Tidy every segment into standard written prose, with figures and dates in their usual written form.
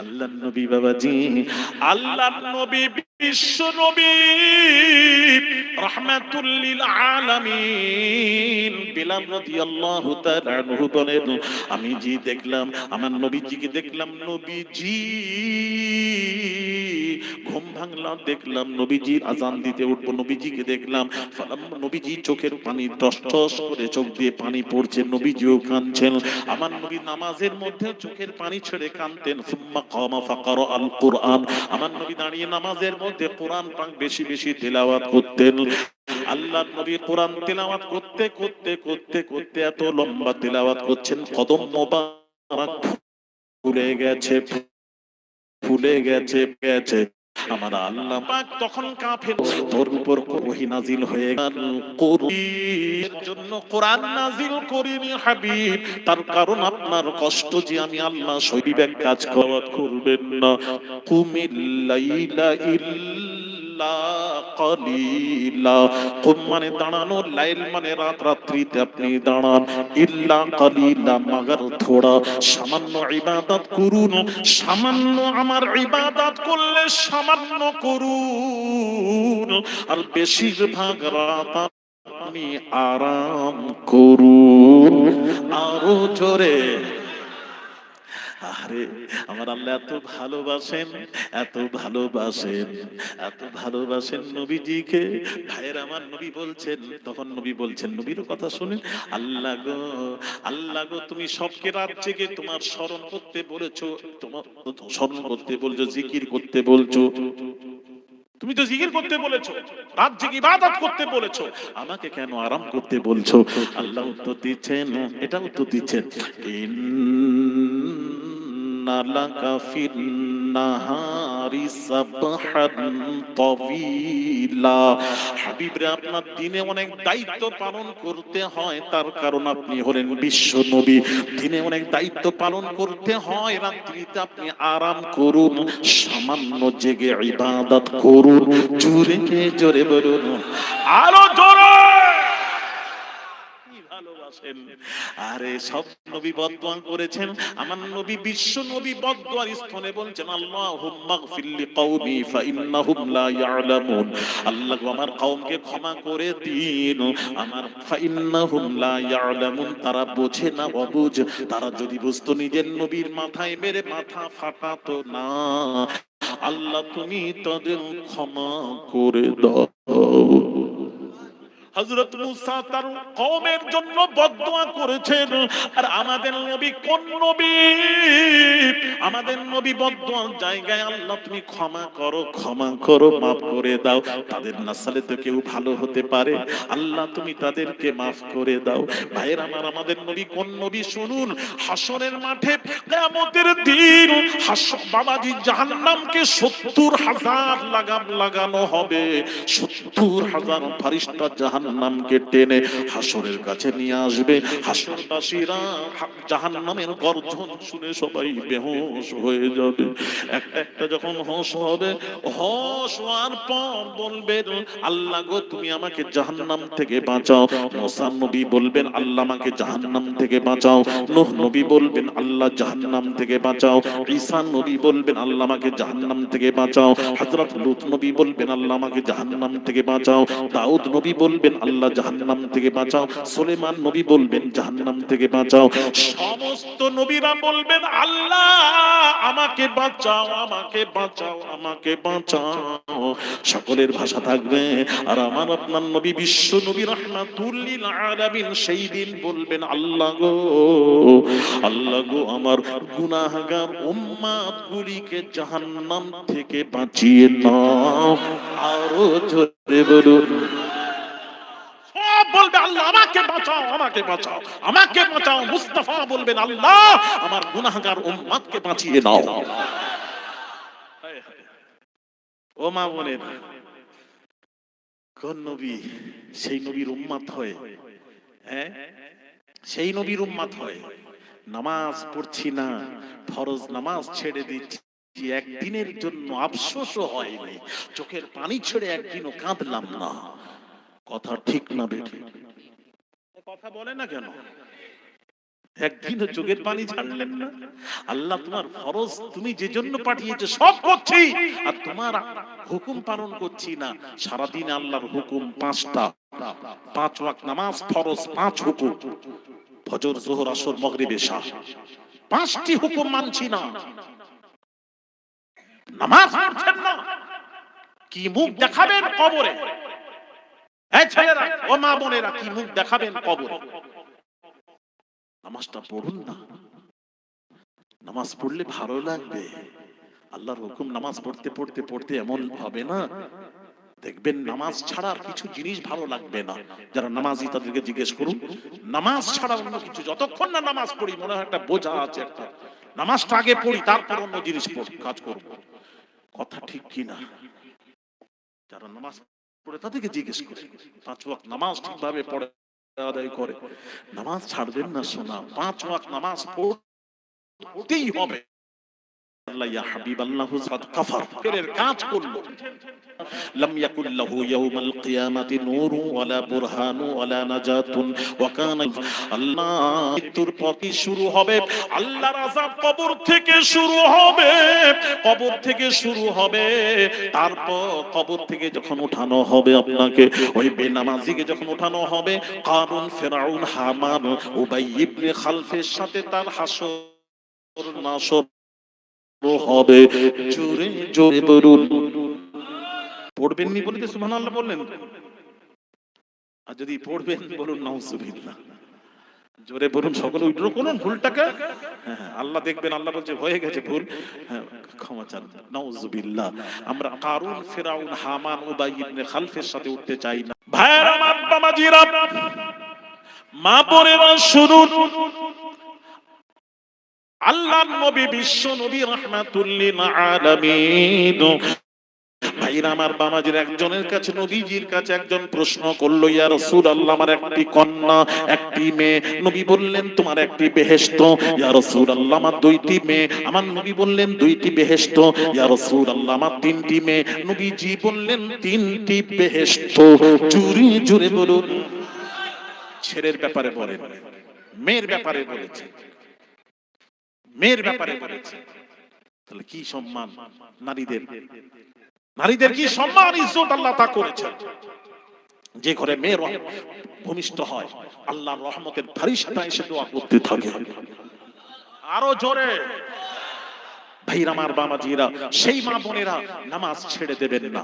আল্লাহর নবী বাবাজি, আল্লাহর নবী বিশ্ব নবী রাহমাতুল লিল আলামিন বিলাল রাদিয়াল্লাহু তাআলা আনহু বলেন, আমি জি দেখলাম, আমার নবীজিকে দেখলাম, নবীজি ঘুম ভাঙলাম, দেখলাম নবীজি আজান দিতে উঠবো, নবীজিকে দেখলাম, নবীজি চোখের পানি টস টস করে চোখ দিয়ে পানি পড়ছে, নবীজিও কাঁদছেন। আমার নবী নামাজের মধ্যে চোখের পানি ছেড়ে কাঁদতেন। সুম্মা কামা ফাকারা আল কুরআন, আমার নবী দাঁড়িয়ে নামাজের মধ্যে কোরআন পাক বেশি বেশি তেলাওয়াত করতেন। আল্লাহর নবী কোরআন তেলাওয়াত করতে করতে করতে করতে এত লম্বা তেলাওয়াত করছেন, কদম মোবারক ফুলে গেছে, ফুলে গেছে গেছে। আমার আল্লাহ পাক তখন কাফের, তোর উপর ওহী নাজিল হয়ে গেল, কুরআনের জন্য কোরআন নাজিল করিনি হাবিব, তার কারণ আপনার কষ্ট যে আমি আল্লাহ শরীরের কাজ করবেন না। কুমিল লাইলা ইল্লা কালিলা, কুম মানে দাঁড়ানো, লাইল মানে রাত, রাত্রিতে আপনি দাঁড়ান, ইল্লা কালিলা মাগার থোড়া, সামান্য ইবাদত করুন, সামান্য আমার ইবাদত করলে সামান্য করুন, আর বেশিরভাগ রাত আপনি আরাম করুন। আরো জোরে। আরে আমার আল্লাহ এত ভালোবাসেন, এত ভালোবাসেন, এত ভালোবাসেন নবীজিকে। ভাইয়ের আমার নবী বলছেন, তখন নবী বলছেন, নবীর কথা শুনেন, আল্লাহ গো, আল্লাহ গো, তুমি সবকে রাত জেগে তোমার স্মরণ করতে বলেছো, তোমার স্মরণ করতে বলছো, জিকির করতে বলছো, তুমি তো জিকির করতে বলেছো, রাত জেগে ইবাদত করতে বলেছো, আমাকে কেন আরাম করতে বলছো? আল্লাহ উত্তর দিচ্ছেন, এটা উত্তর দিচ্ছেন, ইন্না লাকা ফিন নাহারি সাবহান তাওয়িলা, হাবিবরে আপনার দিনে অনেক দায়িত্ব পালন করতে হয়, তার কারণ আপনি হলেন বিশ্ব নবী। দিনে অনেক দায়িত্ব পালন করতে হয়, রাত্রিতে আপনি আরাম করুন, সামান্য জেগে ইবাদত করুন। জোরে জোরে বলুন, আরো জোরে। ভালোবাসেন। আরে সব নবী বদদোয়া করেছেন, আমার নবী বিশ্ব নবী বদদোয়ার স্থানে বলছেন, আল্লাহুম্মা গফির লিকাওমি ফাইন্নাহুম লা ইয়ালামুন, আল্লাহ গো আমার কওমকে ক্ষমা করে দিন, আমার ফাইন্নাহুম লা ইয়ালামুন, তারা বোঝে না, অবুঝ, তারা যদি বুঝতো নিজের নবীর মাথায় মেরে মাথা ফাটাতো না। আল্লাহ তুমি তাদের ক্ষমা করে দাও। হযরত মুসা তার কওমের জন্য বদদোয়া করেছেন, আর আমাদের নবী কোন নবী? আমাদের নবী বদদোয়ার জায়গায়, আল্লাহ তুমি ক্ষমা করো, ক্ষমা করো, মাফ করে দাও, তাদের নাসালে তো কেউ ভালো হতে পারে, আল্লাহ তুমি তাদেরকে মাফ করে দাও। ভাইয়ের আমার, আমাদের নবী কোন নবী শুনুন, হাসরের মাঠে কিয়ামতের দিন বাবাজি জাহান্নামকে ৭০,০০০ লাগাম লাগানো হবে, ৭০,০০০ ফেরেশতা জাহান্নামকে টেনে হাসরের কাছে নিয়ে আসবে। হাসরবাসীরা জাহান্নামের গর্জন শুনে সবাই বেহুশ হয়ে যাবে। একটা একটা যখন হোশ হবে, হোশ হওয়ার পর বলবেন, আল্লাহ গো তুমি আমাকে জাহান্নাম থেকে বাঁচাও। মুসা নবী বলবেন, আল্লাহ আমাকে জাহান্নাম থেকে বাঁচাও। নূহ নবী বলবেন, আল্লাহ জাহান্নাম থেকে বাঁচাও। ঈসা নবী বলবেন, আল্লাহ আমাকে জাহান্নাম থেকে বাঁচাও। হযরত লূত নবী বলবেন, আল্লাহ আমাকে জাহান্নাম থেকে বাঁচাও। দাউদ নবী বলবেন, আল্লাহ জাহান্নাম থেকে বাঁচাও। সুলাইমান নবী বলবেন, জাহান্নাম থেকে বাঁচাও। সমস্ত নবীরা বলবেন, আল্লাহ আমাকে বাঁচাও, আমাকে বাঁচাও, আমাকে বাঁচাও। সকলের ভাষা থাকবে। আর আমার আপনার নবী বিশ্ব নবী রাহমাতুল লিল আলামিন সেই দিন বলবেন, আল্লাহ গো, আল্লাহ গো, আমার গুনাহগার উম্মত গুলিকে জাহান্নাম থেকে বাঁচিয়ে নাও। আরো জোরে বলুন। সব বলবে, আল্লাহ আমাকে বাঁচাও, আমাকে বাঁচাও, আমাকে বাঁচাও। মুস্তাফা বলবেন, আল্লাহ আমার গুনাহগার উম্মতকে বাঁচিয়ে নাও। ও মা বোনেরা, কোন নবী সেই নবীর উম্মত হয়? হ্যাঁ, সেই নবীর উম্মত হয়। নামাজ পড়ছি না, ফরজ নামাজ ছেড়ে দিচ্ছি, একদিনের জন্য আফসোসও হয়নি, চোখের পানি ছেড়ে একদিনও কাঁদলাম না। কথা ঠিক না বেঠিক? কথা বলে না কেন? একদিনও চোখের পানি ছাড়লেন না। আল্লাহ তোমার ফরজ তুমি যে জন্য পাঠিয়েছে সব করছি, আর তোমার হুকুম পালন করছি না। সারাদিন আল্লাহর হুকুম পাঁচটা, 5 ওয়াক্ত নামাজ ফরজ, 5 হুকুম, ফজর যোহর আসর মাগরিব এশা, 5টি হুকুম মানছি না, নামাজ পড়ছেন না, কি মুখ দেখাবেন কবরে? এই ছেলেরা ও মা বোনেরা, কি মুখ দেখাবেন কবরে? নামাজটা পড়ুন না। নামাজ পড়লে ভালো লাগবে। আল্লাহর হুকুম নামাজ পড়তে পড়তে পড়তে এমন হবে না, দেখবেন নামাজ ছাড়া আর কিছু জিনিস ভালো লাগবে না। যারা নামাজি তাদেরকে জিজ্ঞেস করুন, নামাজ ছাড়া অন্য কিছু যতক্ষণ না নামাজ পড়ি মনে হয় একটা বোঝা আছে, একটা নামাজটা আগে পড়ি তারপর অন্য জিনিস কাজ করব। কথা ঠিক কি না? যারা নামাজ পড়ে তাদেরকে জিজ্ঞেস করে, 5 ওয়াক্ত নামাজ ঠিকভাবে পড়ে আদায় করে, নামাজ ছাড়বেন না শোনা। 5 ওয়াক্ত নামাজ পড়তেই হবে। আল্লাহ ইয়া হাবিবাল্লাহু সাদ কাফার, ফেরের কাজ করলো। লাম ইয়াকুল লাহু ইয়াউমাল কিয়ামাতি নূরু ওয়ালা বুরহানু ওয়ালা নাজাতুন ওয়া কানা আল্লাহ। মৃত্যুর পথই শুরু হবে, আল্লাহর আযাব কবর থেকে শুরু হবে, কবর থেকে শুরু হবে। তারপর কবর থেকে যখন উঠানো হবে আপনাকে, ওই বেনামাজিকে যখন উঠানো হবে, কারুন, ফিরাউন, হামান, উবাই ইবনে খালফের সাথে তার হাসর নাসর হবে। জোরে জোরে বলুন। পড়বেন নি বলে সুবহানাল্লাহ বললেন, আর যদি পড়বেন বলুন নাউজুবিল্লাহ। জোরে বলুন, সকলে উঠল কোন ভুলটাকে। হ্যাঁ, আল্লাহ দেখবেন, আল্লাহ বলছে হয়ে গেছে ভুল, হ্যাঁ ক্ষমা চান, নাউজুবিল্লাহ। আমরা কারুন, ফিরাউন, হামান, উবাই ইবনে খালফের সাথে উঠতে চাই না। ভাইরা আমার, বাবাজিরা, মা বোনেরা শুনুন, আল্লাহর নবী বিশ্ব নবী রাহমাতুল লিল আলামিন। ভাইরা আমার, বাবাজির একজনের কাছে, নবীজির কাছে একজন প্রশ্ন করলো, ইয়া রাসূলুল্লাহ, আমার একটি কন্যা, একটি মেয়ে। নবী বললেন তোমার একটি বেহেশত। ইয়া রাসূলুল্লাহ, আমার 2টি মেয়ে। আমার নবী বললেন 2টি বেহেশত। ইয়া রাসূলুল্লাহ, আমার 3টি মেয়ে। নবীজি বললেন 3টি বেহেশত। জোরে জোরে বলুন। ছেলের ব্যাপারে বলেন, মেয়ের ব্যাপারে বলেছে, মেয়ের ব্যাপারে বলেছে। তাহলে কি সম্মান নারীদের, নারীদের কি সম্মান ইজ্জত আল্লাহ তা করেছেন। যে ঘরে মেয়ের ভূমিষ্ঠ হয়, আল্লাহর রহমতের ফারিস্তা এসে দোয়া করতে থাকে। আরো জোরে। ভাইরা আমার, বাবাজিরা, সেই মা বোনেরা নামাজ ছেড়ে দেবেন না।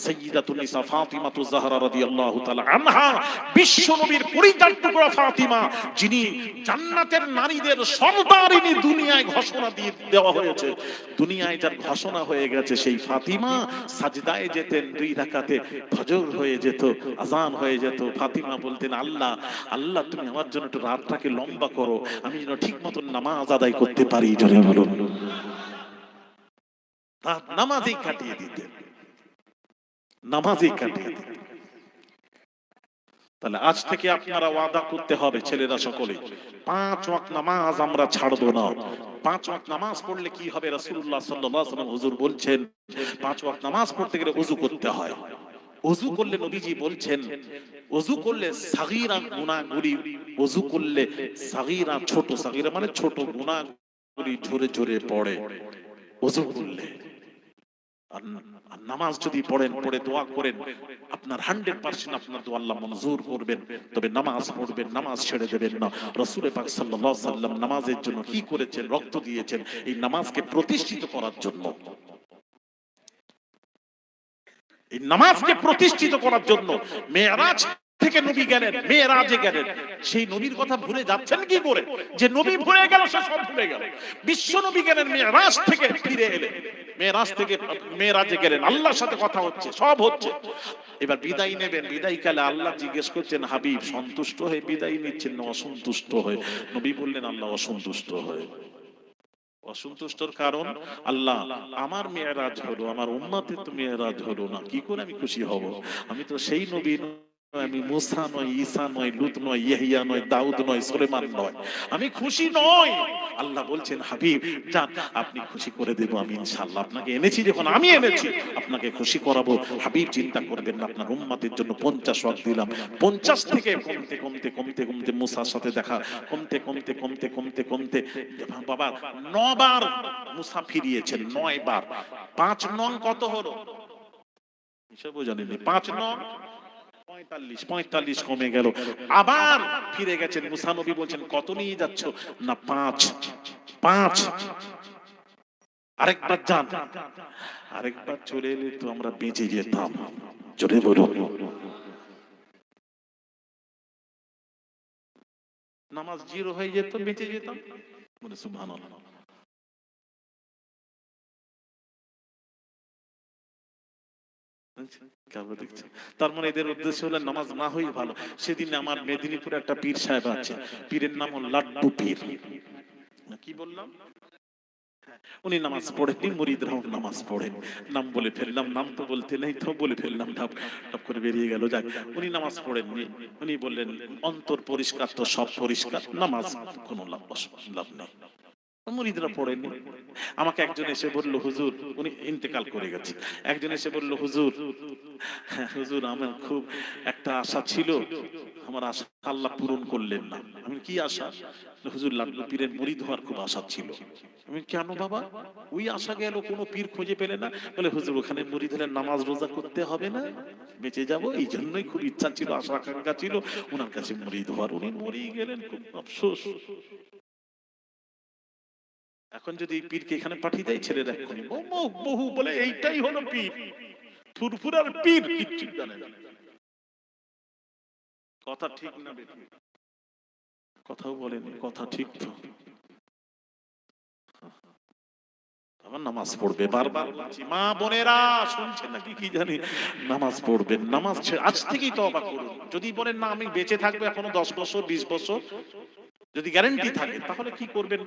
সাইয়্যিদাতুন নিসা ফাতিমাতুজ জাহরা রাদিয়াল্লাহু তাআলা আনহা, বিশ্ব নবীর পরিত্যাগ টুকরা ফাতিমা, যিনি জান্নাতের নারীদের সর্দারিনী, দুনিয়ায় ঘোষণা দিয়ে দেওয়া হয়েছে, দুনিয়ায় যার ঘোষণা হয়ে গেছে, সেই ফাতিমা সাজদায় যেতেন, 2 রাকাতে ফজর হয়ে যেত, আযান হয়ে যেত। ফাতিমা বলতেন, আল্লাহ আল্লাহ, তুমি আমার জন্য একটু রাতটাকে লম্বা করো, আমি যেন ঠিক মতো নামাজ আদায় করতে পারি। জোরে বলুন। নামাজই কাটিয়ে দিতেন, নামাজই কাটিয়ে দিতেন। তাহলে আজ থেকে আপনারা ওয়াদা করতে হবে, ছেলেরা সকলে, 5 ওয়াক্ত নামাজ আমরা ছাড়বো না। 5 ওয়াক্ত নামাজ পড়লে কি হবে? রাসূলুল্লাহ সাল্লাল্লাহু আলাইহি ওয়াসাল্লাম হুজুর বলছেন, 5 ওয়াক্ত নামাজ পড়তে গেলে ওযু করতে হয়। ওযু করলে নবীজি বলছেন, ওযু করলে সাগীরা গুনাহগুলি, ওযু করলে সাগীরা, ছোট সাগীরা মানে ছোট গুনাহগুলি ঝরে ঝরে পড়ে ওযু করলে। আর নামাজ যদি পড়েন, পড়ে দোয়া করেন, আপনার 100% আপনার দোয়া আল্লাহ মঞ্জুর করবেন। তবে নামাজ পড়বেন, নামাজ ছেড়ে দেবেন না। রাসূল পাক সাল্লাল্লাহু আলাইহি ওয়াসাল্লাম নামাজের জন্য কি করেছেন? রক্ত দিয়েছেন এই নামাজকে প্রতিষ্ঠিত করার জন্য। এই নামাজকে প্রতিষ্ঠিত করার জন্য মেরাজ থেকে নবী গেলেন, মেরাজে গেলেন। সেই নবীর কথা ভুলে যাচ্ছেন কি করে? যে নবী ভুলে গেল সে সব ভুলে গেল। বিশ্ব নবী গেলেন মেরাজ থেকে, ফিরে এলেন, মেরাজ থেকে মেরাজে গেলেন, আল্লাহর সাথে কথা হচ্ছে, সব হচ্ছে। এবার বিদায় নেবেন, বিদায় কালে আল্লাহ জিজ্ঞেস করছেন, হাবিব সন্তুষ্ট হয়ে বিদায় নিচ্ছেন না অসন্তুষ্ট হয়ে? নবী বললেন, আল্লাহ অসন্তুষ্ট হয়ে। অসন্তুষ্টর কারণ, আল্লাহ আমার মেরাজ হলো, আমার উম্মতের তো মেরাজ হলো না, কি করে আমি খুশি হব? আমি তো সেই নবী আমি মুসা নয়, ঈসা নয়, লূত নয়, ইহইয়া নয়, দাউদ নয়, সুলেমান নয়, আমি খুশি নই। আল্লাহ বলছেন হাবিব যান, আপনি খুশি করে দেব আমি ইনশাআল্লাহ। আপনাকে এনেছি যখন, আমি এনেছি আপনাকে খুশি করাবো। হাবিব চিন্তা করবেন না, আপনার উম্মতের জন্য 50 ওয়াক্ত দিলাম। 50 থেকে কমতে কমতে কমতে কমতে মুসার সাথে দেখা কমতে কমতে কমতে কমতে কমতে বাবা 9 বার মুসা ফিরিয়েছেন, 9 বার। 5 নং কত হলো হিসাবও জানেন, 5 নং 45 কমে গেল, আবার ফিরে গেছেন। মুসা নবী বলছেন কত নিয়ে যাচ্ছ? না 5। আরেকবার যান, আরেকবার চলে এলে তো আমরা বেঁচে যেতাম। জোরে বলুন, নামাজ জিরো হয়ে যেত, বেঁচে যেতাম। বলে সুবহানাল্লাহ। তার মানে এদের উদ্দেশ্য হলো নামাজ না হই ভালো। সেদিন আমার মেদিনীপুরে একটা পীর সাহেব আছে, পীরের নাম হল লাড্ডু পীর। কি বললাম? উনি নামাজ পড়েনি, মুরিদরাও নামাজ পড়েন। নাম বলে ফেললাম, নাম তো বলতে নেই তো বলে ফেললাম, ঢাপ ঢাপ করে বেরিয়ে গেল। যাক, উনি নামাজ পড়েননি। উনি বললেন অন্তর পরিষ্কার তো সব পরিষ্কার, নামাজ কোনো লাভ নেই। মুরিদরা পড়েননি। আমাকে একজন এসে বলল হুজুর, উনি ইন্তেকাল করে গেছে, একজন এসে বলল হুজুর, হুজুর আমার খুব একটা আশা ছিল, আমার আশা আল্লাহ পূরণ করলেন না। আমি কি আশা? হুজুর লাড্ডু পীরের মুরিদ হওয়ার খুব আশা ছিল। আমি কেন বাবা? ওই আশা গেল, কোনো পীর খুঁজে পেলে না। বলে হুজুর ওখানে মুরিদ হলে নামাজ রোজা করতে হবে না, বেঁচে যাব, এই জন্যই খুব ইচ্ছা ছিল, আশা আকাঙ্ক্ষা ছিল ওনার কাছে মুরিদ হওয়ার। উনি মরেই গেলেন, খুব আফসোস। এখন যদি পীরকে এখানে পাঠিয়ে দেয় ছেলেরা এক্ষুনি বহু বলে এইটাই হলো পীর, ফুরফুরার পীর, কিচ্ছু জানে না। কথা ঠিক না বেঠিক? কথাও বলেন, কথা ঠিক তো। আবার নামাজ পড়বে, বারবার বলছি মা বোনেরা শুনছেন নাকি কি জানি, নামাজ পড়বেন, নামাজ আজ থেকেই তওবা করুন। যদি বলেন না আমি বেঁচে থাকবো এখনো 10 বছর 20 বছর, যদি গ্যারান্টি থাকে তাহলে কি করবেন?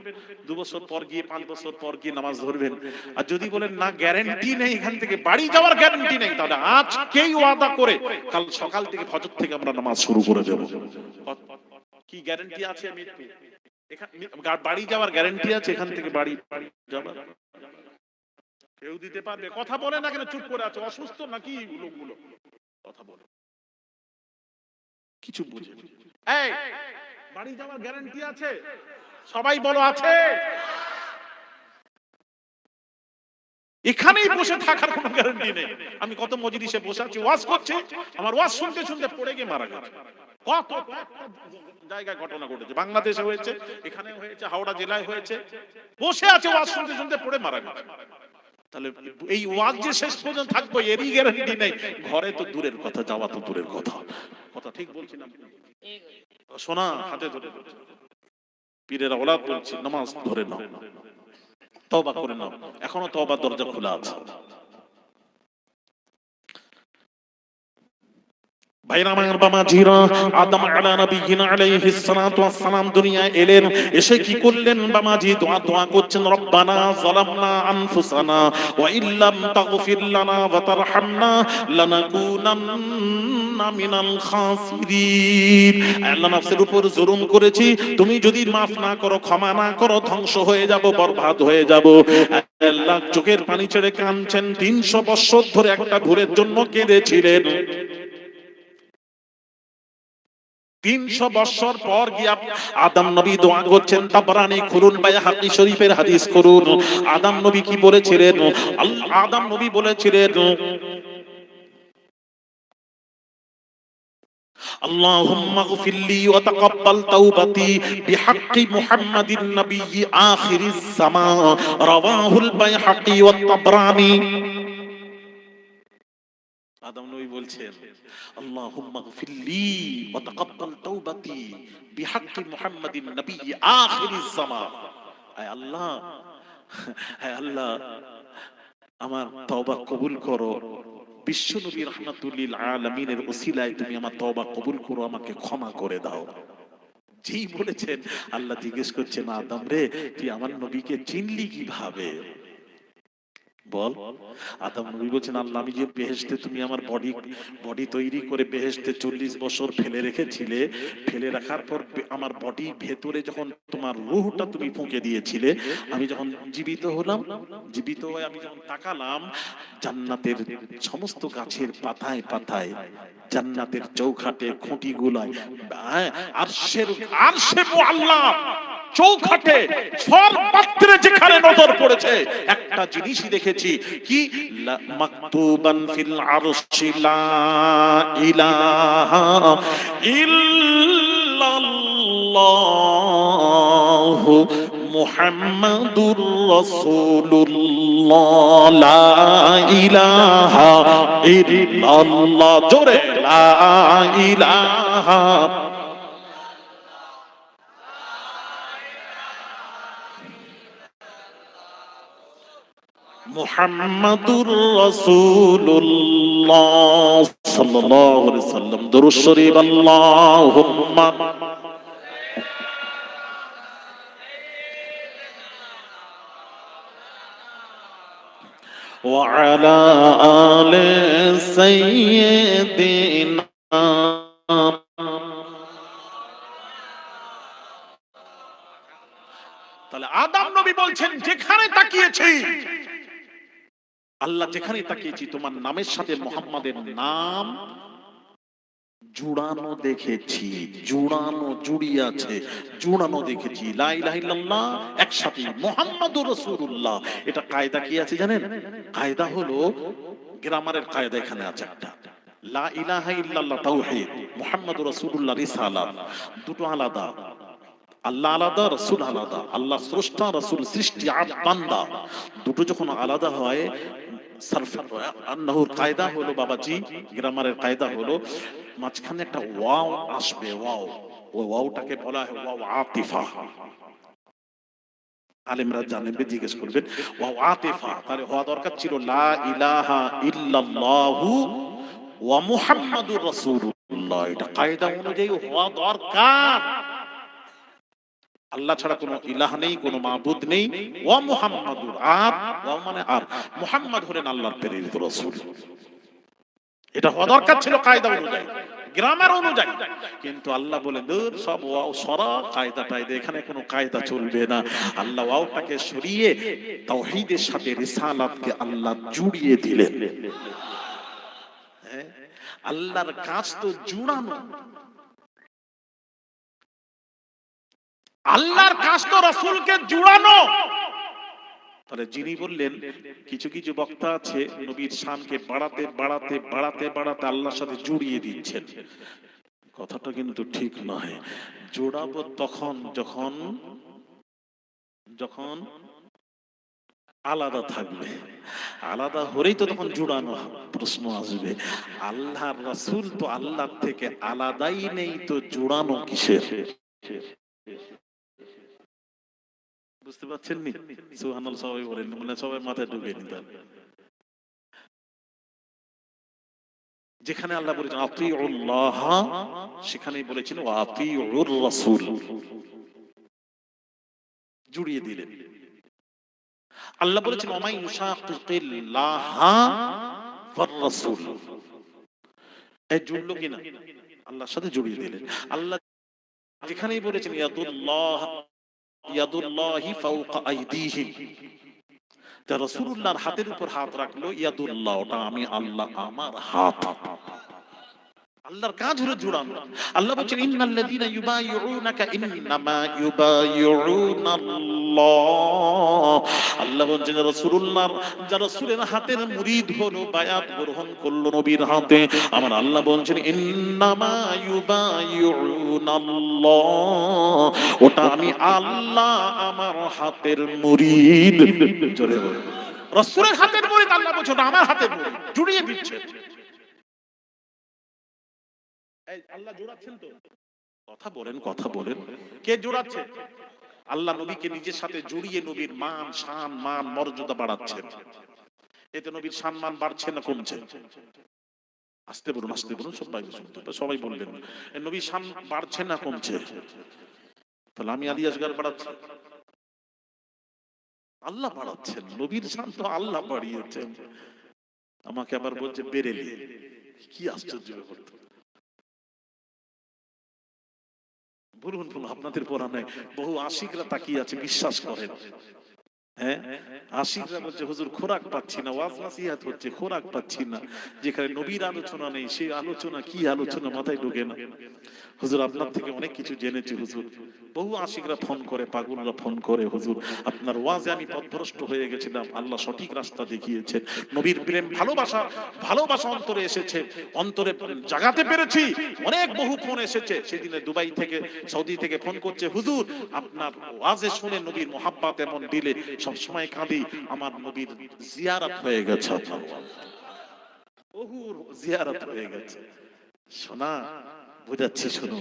2 বছর পর গিয়ে 5 বছর পর গিয়ে নামাজ ধরবেন। আর যদি বলেন না গ্যারান্টি নেই, এখান থেকে বাড়ি যাওয়ার গ্যারান্টি নেই, তাহলে আজকেই ওয়াদা করে কাল সকাল থেকে ফজর থেকে আমরা নামাজ শুরু করে দেব। কি গ্যারান্টি আছে? বাড়ি যাওয়ার গ্যারান্টি আছে? এখান থেকে বাড়ি যাওয়ার কেউ দিতে পারবে? কথা বলে না কেন, চুপ করে আছে? অসুস্থ নাকি লোকগুলো? কথা বলে কিছু বুঝে। এই বাড়ি যাওয়ার গ্যারান্টি আছে? সবাই বলো আছে। এখানেই বসে থাকার কোনো গ্যারান্টি নেই। আমি কত মজলিসে বসে আছি, ওয়াজ করছি, আমার ওয়াজ শুনতে শুনতে পড়ে গিয়ে মারা গেছে। কত জায়গায় ঘটনা ঘটেছে, বাংলাদেশে হয়েছে, এখানে হয়েছে, হাওড়া জেলায় হয়েছে, বসে আছে ওয়াজ শুনতে শুনতে পড়ে মারা গেছে। তাহলে এই ওয়াজ যে শেষ পর্যন্ত থাকবো এরই গ্যারান্টি নেই। ঘরে তো দূরের কথা, যাওয়া তো দূরের কথা। কথা ঠিক বলছি না? সোনা হাতে ধরে পীরের ওলাদ বলছি নামাজ ধরে নাও, তওবা করে নাও, এখনো তওবার দরজা খোলা আছে। আদম আলা নবিয়িনা আলাইহিস সালাতু ওয়াস সালাম দুনিয়ায় এলেন, এসে কি করলেন? বামাজি দোয়া করছেন, রব্বানা যালামনা আনফুসানা ওয়া ইল্লাম তাগফির লানা ওয়া তারহামনা লানাকুনান্না মিনাল খাসিরিন। আল্লাহ নফসের উপর জুলুম করেছি, তুমি যদি মাফ না করো, ক্ষমা না করো, ধ্বংস হয়ে যাব, বরবাদ হয়ে যাব। আল্লাহ চোখের পানি ছেড়ে কাঁদছেন। 300 বছর ধরে একটা ভুলের জন্য কেঁদেছিলেন। 300 বছর পর গিয়ে আদম নবী দোয়া করছেন। তাবরানী খুলুন, বাইহাকী শরীফের হাদিস করুন। আদম নবী কি বলেছিলেন? আদম নবী বলেছিলেন, আল্লাহুম্মা গফিরলি ওয়া তাকাব্বাল তাওবাতি বিহাক্কি মুহাম্মাদিন নবিয়্যি আখিরিজ জামান, রাওয়াহুল বাইহাকী ওয়াত তাবরানী। আদম নবী বলছেন, আল্লাহুম্মা গফিরলি ওয়া তাকাব্বাল তাওবাতি বিহাক্কি মুহাম্মাদিন নবিয়্যি আখিরিজ জামান। আয় আল্লাহ, হে আল্লাহ, আমার তওবা কবুল করো, বিশ্ব নবী রাহমাতুল লিল আলামিনের ওসিলায় তুমি আমার তওবা কবুল করো, আমাকে ক্ষমা করে দাও। যেই বলেছেন, আল্লাহ জিজ্ঞেস করছেন, আদম রে তুই আমার নবীকে চিনলি কিভাবে? বল। আদম নবী বলছেন, আল্লাহ আমি যে বেহেশতে তুমি আমার বডি বডি তৈরি করে বেহেশতে 40 বছর ফেলে রেখেছিলে, ফেলে রাখার পর আমার বডি ভেতরে যখন তোমার রূহটা তুমি ফুঁকে দিয়েছিলে, আমি যখন জীবিত হলাম, জীবিত হয়ে আমি যখন তাকালাম, জান্নাতের সমস্ত গাছের পাতায় পাতায়, জান্নাতের চৌখাটে খুঁটি গুলায়, আরশের আরশে মুআল্লা চৌখাটে সর্বত্রে যেখানে নজর পড়েছে একটা জিনিসই দেখেছি, কি মাকতুবান ফিল আরশি লা ইলাহা ইল্লাল্লাহ মুহাম্মাদুর রাসূলুল্লাহ লা ইলাহা ইল্লাল্লাহ, জোরে লা ইলাহা মুহাম্মাদুর রাসূলুল্লাহ সাল্লাল্লাহু আলাইহি সাল্লাম। দরুদ শরীফ আল্লাহুম্মা ওয়া আলা আলি সাইয়্যিদিনা। তাহলে আদম নবী বলছেন, যেখানে তাকিয়েছি আল্লাহ, যেখানে তাকিয়েছি তোমার নামের সাথে মুহাম্মাদের নাম জুড়ানো দেখেছি, জুড়ানো, জুড়িয়ে আছে, জুড়ানো দেখেছি। লা ইলাহা ইল্লাল্লাহ একসাথে, মুহাম্মাদুর রাসূলুল্লাহ। এটা কায়দা কি আছে জানেন? কায়দা হলো গ্রামারের কায়দা এখানে আছে একটা। লা ইলাহা ইল্লাল্লাহ তাওহীদ, মুহাম্মাদুর রাসূলুল্লাহ রিসালাত, দুটো আলাদা। আল্লাহ আলাদা, রাসূল আলাদা। আল্লাহ স্রষ্টা, রাসূল সৃষ্টি, আব্দ বান্দা। দুটো যখন আলাদা হয়, সারফ আন্নাহুর কায়দা হলো বাবাজি, গ্রামারের কায়দা হলো মাঝখানে একটা ওয়াও আসবে, ওয়াও। ওই ওয়াওটাকে বলা হয় ওয়াও আতিফা। আলেমরা জানেন, জিজ্ঞেস করবেন ওয়াও আতিফা। তাহলে হওয়া দরকার ছিল লা ইলাহা ইল্লাল্লাহু ওয়া মুহাম্মাদুর রাসূলুল্লাহ। এটা কায়দা অনুযায়ী হওয়া দরকার। আল্লাহ ছাড়া কোনো ইলাহ নেই, কোনো মাবুদ নেই। ওয়া মুহাম্মাদুর, আর ওয়া মানে আর, মুহাম্মদ হলেন আল্লাহর প্রেরিত রাসূল। এটা হওয়া দরকার ছিল কায়দা অনুযায়ী, গ্রামার অনুযায়ী। কিন্তু আল্লাহ বলে দূর সব ওয়াও সরা, কায়দা টায়দা এখানে কোনো কায়দা চলবে না। আল্লাহ ওয়াওটাকে সরিয়ে তাওহীদের সাথে রিসালাতকে আল্লাহ জুড়িয়ে দিলেন। আল্লাহর কাজ তো জুড়ানো, আল্লাহর কাজ তো রাসূলকে জুড়ানো। তাহলে যিনি বললেন, কিছু কিছু বক্তা আছে নবীর শানকে বাড়াতে বাড়াতে বাড়াতে বাড়াতে আল্লাহর সাথে জুড়িয়ে দিচ্ছেন, কথাটা কিন্তু ঠিক নয়। জোড়াবো তখন যখন যখন আলাদা থাকবে, আলাদা হলেই তো তখন জুড়ানো প্রশ্ন আসবে। আল্লাহর রাসূল তো আল্লাহর থেকে আলাদাই নেই, তো জোড়ানো কিসের? বুঝতে পারছেন নি? সুবহানাল্লাহ সবাই বলেন, মানে সবাই মাথায় ঢুকে নিতেন। যেখানে আল্লাহ বলেছেন আতিউল্লাহ, সেখানেই বলেছেন ওয়া আতিউর রাসূল, জুড়িয়ে দিলেন। আল্লাহ বলেছেন ওমাই ইউশাকিকিল্লাহ ওয়ার রাসূল, এই জুড়লো কিনা? আল্লাহর সাথে জুড়িয়ে দিলেন। আল্লাহ যেখানেই বলেছেন ইয়াদুল্লাহ, ইয়াদুল্লাহি ফাওকা আইদিহিম, তা রাসূলুল্লাহর হাতের উপর হাত রাখলো, ইয়াদুল্লাহ ওটা আমি আল্লাহ, আমার হাত। আল্লাহর কাজ হলো জুড়ানো। আল্লাহ বলেন ইন্নাল্লাযীনা ইউবাইউনাকা ইন্নামা ইউবাইউনাল্লাহ। আল্লাহ বলেন রাসূলুল্লাহর, যারা রাসূলের হাতের মুরিদ হলো, বায়াত গ্রহণ করলো নবীর হাতে, আমার আল্লাহ বলেন ইন্নামা ইউবাইউনাল্লাহ, ওটা আমি আল্লাহ, আমার হাতের মুরিদ। জোরে বলুন, রাসূলের হাতের মুরিদ। আল্লাহ বলেন ওটা আমার হাতের মুরিদ, জুড়িয়ে দিচ্ছে। আল্লাহ জোড়াচ্ছেন তো? কথা বলেন, কথা বলেন, কে জোড়াচ্ছে? আল্লাহ নবীকে নিজের সাথে জড়িয়ে নবীর মান, শান, মান, মর্যাদা বাড়াচ্ছেন। এতে নবীর সম্মান বাড়ছে না কমছে? আস্তে বলুন, আস্তে বলুন, সবাই শুনতে, সবাই বললেন নবীর শান বাড়ছে না কমছে? তাহলে আমি আলী আসগার বাড়াচ্ছি। আল্লাহ বাড়াচ্ছেন, নবীর শান তো আল্লাহ বাড়িয়েছেন। আমাকে আবার বলছে বেরেলি, কি আশ্চর্য ব্যাপার। বলুন বলুন, আপনাদের কোরআনে বহু আশিকরা তাকিয়ে আছে, বিশ্বাস করেন। হ্যাঁ, আশিকরা বলছে হুজুর খোরাক পাচ্ছি না, ওয়াজ নাসিহাত হচ্ছে খোরাক পাচ্ছি না, যেখানে নবীর আলোচনা নেই সেই আলোচনা কি আলোচনা মাথায় ঢোকে না। হুজুর আপনার থেকে অনেক কিছু জেনেছি হুজুর। বহু আশিকরা ফোন করে, পাগলরা ফোন করে, হুজুর আপনার ওয়াজে আমি পথভ্রষ্ট হয়ে গেছিলাম, আল্লাহ সঠিক রাস্তা দেখিয়েছেন, নবীর প্রেম ভালোবাসা ভালোবাসা অন্তরে এসেছে, অন্তরে জাগাতে পেরেছি। অনেক বহু ফোন এসেছে, সেদিনে দুবাই থেকে সৌদি থেকে ফোন করছে, হুজুর আপনার ওয়াজে শুনে নবীর মোহাব্বত এমন দিলে সব সময় কাঁদি, আমার নবীর জিয়ারত হয়ে গেছে, আপনার বহু জিয়ারত হয়ে গেছে। শোনা বুঝাচ্ছি, শুনো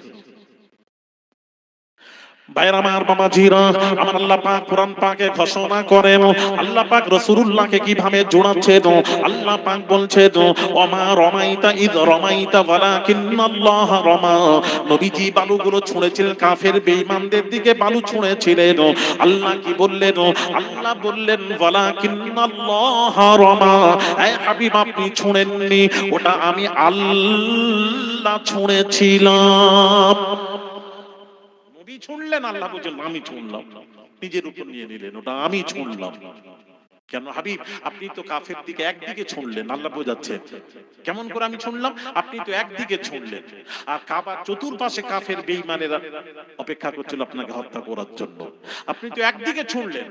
ভাইরা আমার, বাবাজিরা আমার, আল্লাহ পাক কোরআন পাকে ঘোষণা করেন, আল্লাহ পাক রাসূলুল্লাহকে কিভাবে জোড়াচ্ছেন। আল্লাহ পাক বলছেন, ওমা রমাইতা ইদ রমাইতা ওয়ালাকিন্নাল্লাহ রমা। নবীজি বালুগুলো ছুঁড়েছিলেন, কাফের বেঈমানদের দিকে বালু ছুঁড়েছিলেন। আল্লাহ কি বললেন? আল্লাহ বললেন ওয়ালাকিন্নাল্লাহ রমা। এই হাবিব আপনি ছুঁড়েননি, ওটা আমি আল্লাহ ছুঁড়েছিলাম। নবী ছুঁড়লেন, আল্লাহ বলছেন আমি ছুঁড়লাম, নিজের উপর নিয়ে নিলেন, ওটা আমি ছুঁড়লাম। কেন হাবিব আপনি তো কাফের দিকে একদিকে ছুঁড়লেন, আল্লাহ বোঝাচ্ছে কেমন করে আমি ছুঁড়লাম, আপনি তো একদিকে ছুঁড়লেন, আর কাবার চতুর্পাশে কাফের বেঈমানেরা অপেক্ষা করছিল আপনাকে হত্যা করার জন্য, আপনি তো একদিকে ছুঁড়লেন।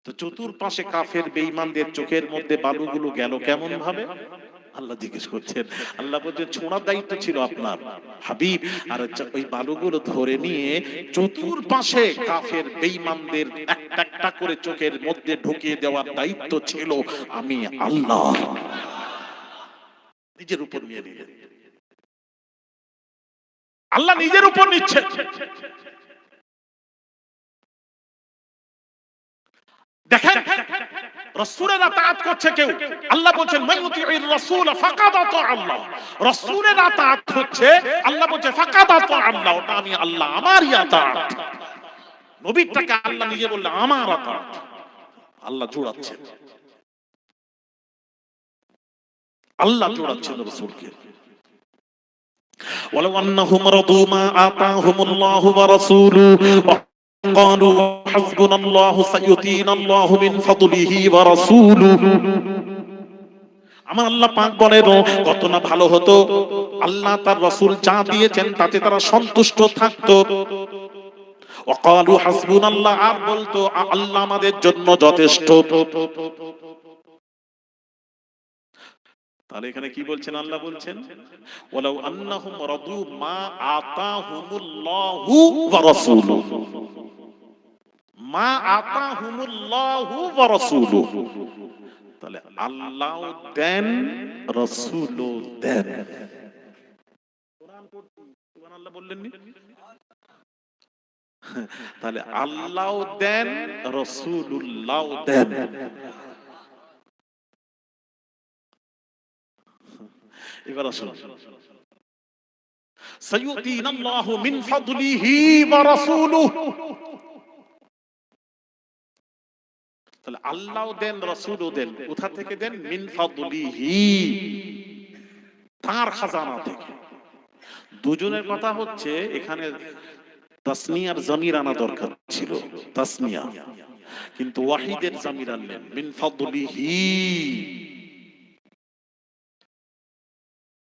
তো চতুর্পাশে কাফের বেঈমানদের চোখের মধ্যে বালুগুলো গেল কেমন ভাবে? আল্লাহ জিজ্ঞেস করছেন, আল্লাহ বলছেন ছোঁড়ার দায়িত্ব ছিল আপনার হাবিব, আর ওই বালুগুলো ধরে নিয়ে চতুর্পাশে কাফের বেঈমানদের একটা একটা করে চোখের মধ্যে ঢুকিয়ে দেওয়ার দায়িত্ব ছিল আমি আল্লাহ। নিজের উপর নিয়ে নিলেন, আল্লাহ নিজের উপর নিচ্ছেন। দেখেন রাসূলের আতাত করছে কেউ, আল্লাহ বলেন মাইয়ুতির রাসূল ফাকাদ আতা আল্লাহ। রাসূলের আতাত হচ্ছে, আল্লাহ বলেন ফাকাদ আতা আল্লাহ, ওটা আমি আল্লাহ আমারই আতাত। নবীটাকে আল্লাহ নিজে বললেন আমার আতাত, আল্লাহ জোড়াচ্ছেন, আল্লাহ জোড়াচ্ছেন রাসূলকে। ওয়ালাউ আন্নাহুম রাদু মা আতাহুমুল্লাহু ওয়া রাসূলুহু قالوا حسبنا الله سيؤتينا الله من فضله ورسوله। আমার আল্লাহ পাক বলেন কত না ভালো হতো আল্লাহ তার রাসূল যা দিয়েছেন তাতে তারা সন্তুষ্ট থাকতো। وقالوا حسبنا الله, আর বলতো আল্লাহ আমাদের জন্য যথেষ্ট। তাহলে এখানে কি বলছেন? আল্লাহ বলছেন ওয়ালাউ আন্নাহুম রাদু মা আতাহুমুল্লাহু ওয়া রাসূলুহু, মা আতাহুমুল্লাহু ওয়া রাসূলুহু। তাহলে আল্লাহ দেন, রাসূলও দেন। কোরআন পড়ছি, সুবহানাল্লাহ বললেন নি? তাহলে আল্লাহ দেন, রাসূলুল্লাহ দেন। এবার আসুন, সাইয়ুতিনাল্লাহু মিন ফাদলিহি ওয়া রাসূলুহু। তাহলে আল্লাহ দেন, রাসূলও দেন। কোথা থেকে দেন? মিন ফাদলিহি, তার খাজানা থেকে। দুজনের কথা হচ্ছে, এখানে তাসনিয়ার জমির আনা দরকার ছিল, তাসনিয়া, কিন্তু ওয়াহিদের জমির আনলেন মিন ফাদলিহি,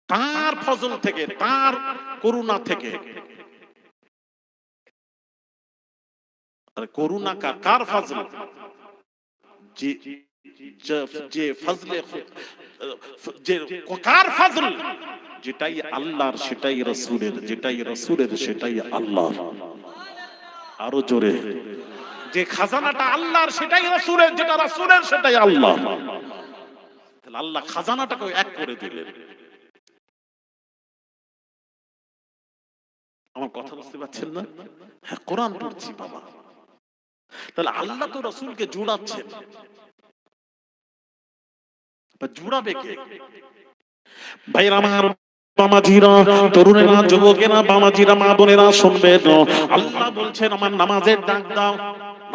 তার ফজল থেকে, তার করুণা থেকে। করুণা কার? ফজল, যে ফজলে, যে কার ফজল? যেটাই আল্লাহর সেটাই রাসূলের, যেটাই রাসূলের সেটাই আল্লাহর। আরো জোরে, যে খাজানাটা আল্লাহর সেটাই রাসূলের, যেটা রাসূলের সেটাই আল্লাহ। তাহলে আল্লাহ খাজানাটাকে এক করে দিলেন। আমার কথা বুঝতে পারছেন না? হ্যাঁ, কোরআন পড়ছি বাবা। তাহলে আল্লাহ তো রাসূলকে জোড়াচ্ছেন, জোড়াবে কে? ভাইরা আমার, বামাজিরা, তরুণেরা, যুবকেরা, বামাজিরা, মা বোনেরা শুনবেন, আল্লাহ বলছেন আমার নামাজের ডাক দাও,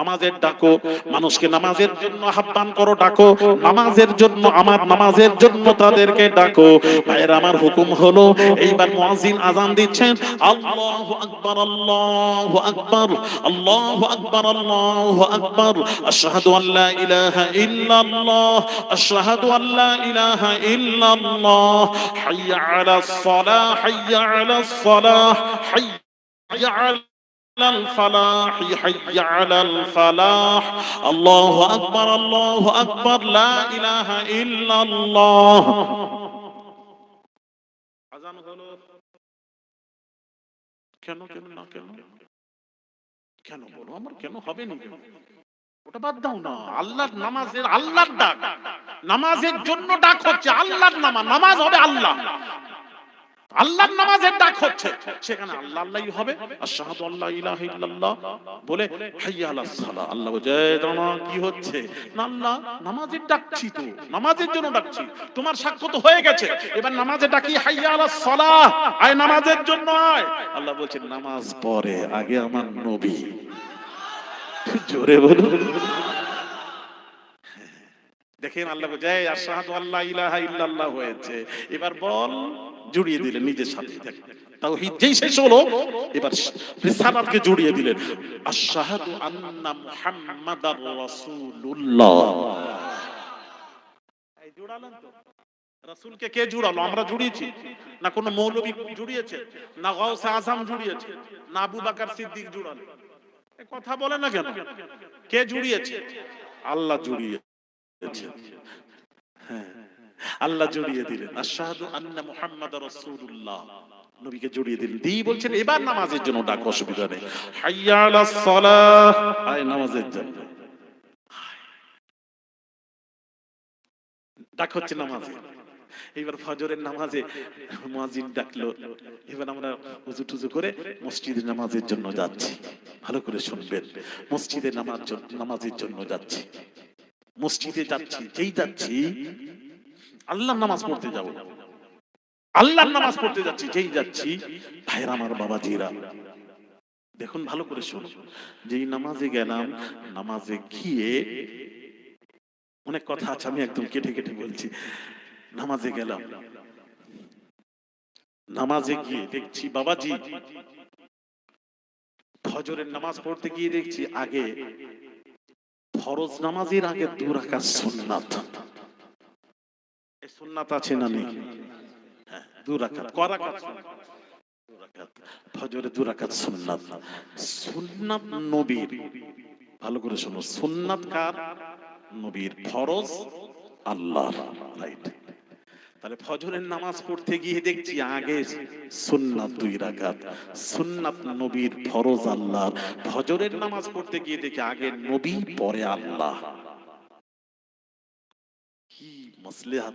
নামাজের ডাকো, মানুষকে নামাজের জন্য আহ্বান করো, ডাকো নামাজের জন্য, আমার নামাজের জন্য তাদেরকে ডাকো। ভাইয়ের আমার হুকুম হলো এইবার মুয়াজ্জিন আযান দিচ্ছেন, আল্লাহু আকবার, আল্লাহু আকবার, আল্লাহু আকবার, আল্লাহু আকবার, আশহাদু আল্লা ইলাহা ইল্লাল্লাহ, আশহাদু আল্লা ইলাহা ইল্লাল্লাহ, হাইয়া আলাস সালাহ, হাইয়া আলাস সালাহ, হাইয়া আলাল ফালাহ, হাইয়া আলাল ফালাহ, আল্লাহু আকবার, আল্লাহু আকবার, লা ইলাহা ইল্লাল্লাহ। আযান হলো। কেন কেন না কেন কেন বলো, আমার কেন হবে না? ওটা বাদ দাও না, আল্লাহর নামাজের, আল্লাহর ডাক, নামাজের জন্য ডাক হচ্ছে, আল্লাহর নামাজ, নামাজ হবে আল্লাহ, আল্লাহর নামাজের ডাক হচ্ছে, সেখানে আল্লাহ আল্লাহই হবে। আশহাদু আল্লা ইলাহা ইল্লাল্লাহ বলে হাইয়া আলাস সালাহ, আল্লাহ বলে দাঁড়া, কি হচ্ছে না, আল্লাহ নামাজের ডাকছি, তো নামাজের জন্য ডাকছি, তোমার সাক্ষ্য তো হয়ে গেছে, এবার নামাজে ডাকি, হাইয়া আলাস সালাহ, আয় নামাজের জন্য আয়। আল্লাহ বলছেন নামাজ পরে, আগে আমার নবী। জোরে বলুন। দেখেন আল্লাহ বলে আশহাদু আল্লা ইলাহা ইল্লাল্লাহ হয়েছে, এবার বল, জুড়িয়ে দিলেন নিজের সাথে। দেখেন তাওহীদ যেই শেষ হলো, এবার রিসালাতকে জুড়িয়ে দিলেন, আশহাদু আন্না মুহাম্মাদার রাসূলুল্লাহ। এই জুড়ালেন তো, রাসূলকে কে জুড়ালো? আমরা জুড়িয়েছি না? কোন মৌলবী জুড়িয়েছে না? গাউসে আজম জুড়িয়েছে না? আবু বকর সিদ্দিক জুড়ালো? এই কথা বলে না কেন? কে জুড়িয়েছে? আল্লাহ জুড়িয়েছে। হ্যাঁ, আল্লাহ জড়িয়ে দিলেন, আশহাদু আন্না মুহাম্মাদার রাসূলুল্লাহ, নবীকে জড়িয়ে দিলেন, দিয়ে বলছেন এবার নামাজের জন্য ডাক, অসুবিধা নেই, হাইয়া আলাস সালাহ, আয় নামাজের জন্য। ডাক হচ্ছে নামাজে। এবার ফজরের নামাজে মুয়াজ্জিন ডাকলো, এবার আমরা ওযু টুজু করে মসজিদে নামাজের জন্য যাচ্ছি। ভালো করে শুনবেন, মসজিদে নামাজের জন্য যাচ্ছি, মসজিদে যাচ্ছি, যেই যাচ্ছি আল্লাহর নামাজ পড়তে যাব, আল্লাহর নামাজ পড়তে যাচ্ছি, যেই যাচ্ছি, ভাইরা আমার, বাবাজিরা দেখুন ভালো করে শুনুন, যেই নামাজে গেলাম, নামাজে গিয়ে অনেক কথা আছে, আমি একদম কেটে কেটে বলছি। নামাজে গেলাম, নামাজে গিয়ে দেখছি বাবাজি, ফজরের নামাজ পড়তে গিয়ে দেখছি আগে ফরজ নামাজের আগে 2 রাকাত সুন্নাত। এই সুন্নাত আছে না নেই? হ্যাঁ, 2 রাকাত। ক রাকাত? 2 রাকাত। ফজরে 2 রাকাত সুন্নাত। সুন্নাত নবীর, ভালো করে শোনো, সুন্নাত কার? নবীর। ফরজ আল্লাহর। রাইট। তাহলে ফজরের নামাজ পড়তে গিয়ে দেখছি আগে সুন্নাত 2 রাকাত, সুন্নাত নবীর, ফরজ আল্লাহর। ফজরের নামাজ পড়তে গিয়ে দেখি আগে নবী, পরে আল্লাহ। কি মাসলেহাত!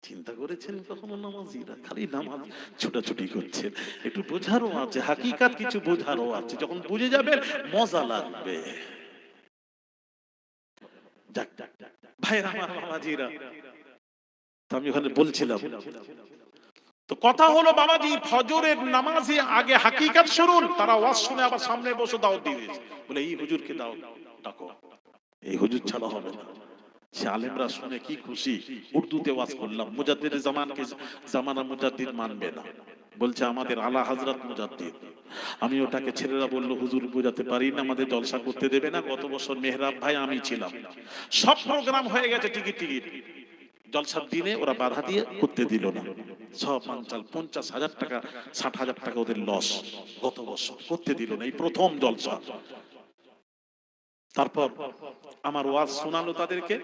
চিন্তা করেছেন কখনো নামাজিরা? খালি নামাজ ছোটাছুটি করছেন, একটু বোঝারও আছে, হাকিকাত কিছু বোঝারও আছে, যখন বুঝে যাবেন মজা লাগবে। যাক ভাইরা আমার, বাবাজিরা, আমি ওখানে বলছিলাম, তো কথা হলো বাবাজি, ফজরের নামাজে আগে হাকিকাত শুনুন। তারা ওয়াজ শুনে আবার সামনে বসে দাওয়াত দিয়ে দিয়েছে, বলে এই হুজুরকে দাও, ডাকো, এই হুজুর ছাড়া হবে না। সে আলেমরা শুনে কি খুশি, উর্দুতে ওয়াজ করলাম, মুজাদ্দিদ জামানকে জামানা মুজাদ্দিদ মানবে না, বলছে আমাদের আলা হযরত মুজাদ্দিদ। আমি ওটাকে, ছেলেরা বলল হুজুর বোঝাতে পারি না, আমাদের জলসা করতে দেবে না। গত বছর মেহরাব ভাই, আমি ছিলাম, সব প্রোগ্রাম হয়ে গেছে, টিকিট জলসার দিনে ওরা বাধা দিয়ে করতে দিল না। সব 50,000 টাকা 60,000 টাকা ওদের লস, গত বছর করতে দিল না, এই প্রথম জলসা। তারপর আমার ওয়াজ শোনালো তাদেরকে,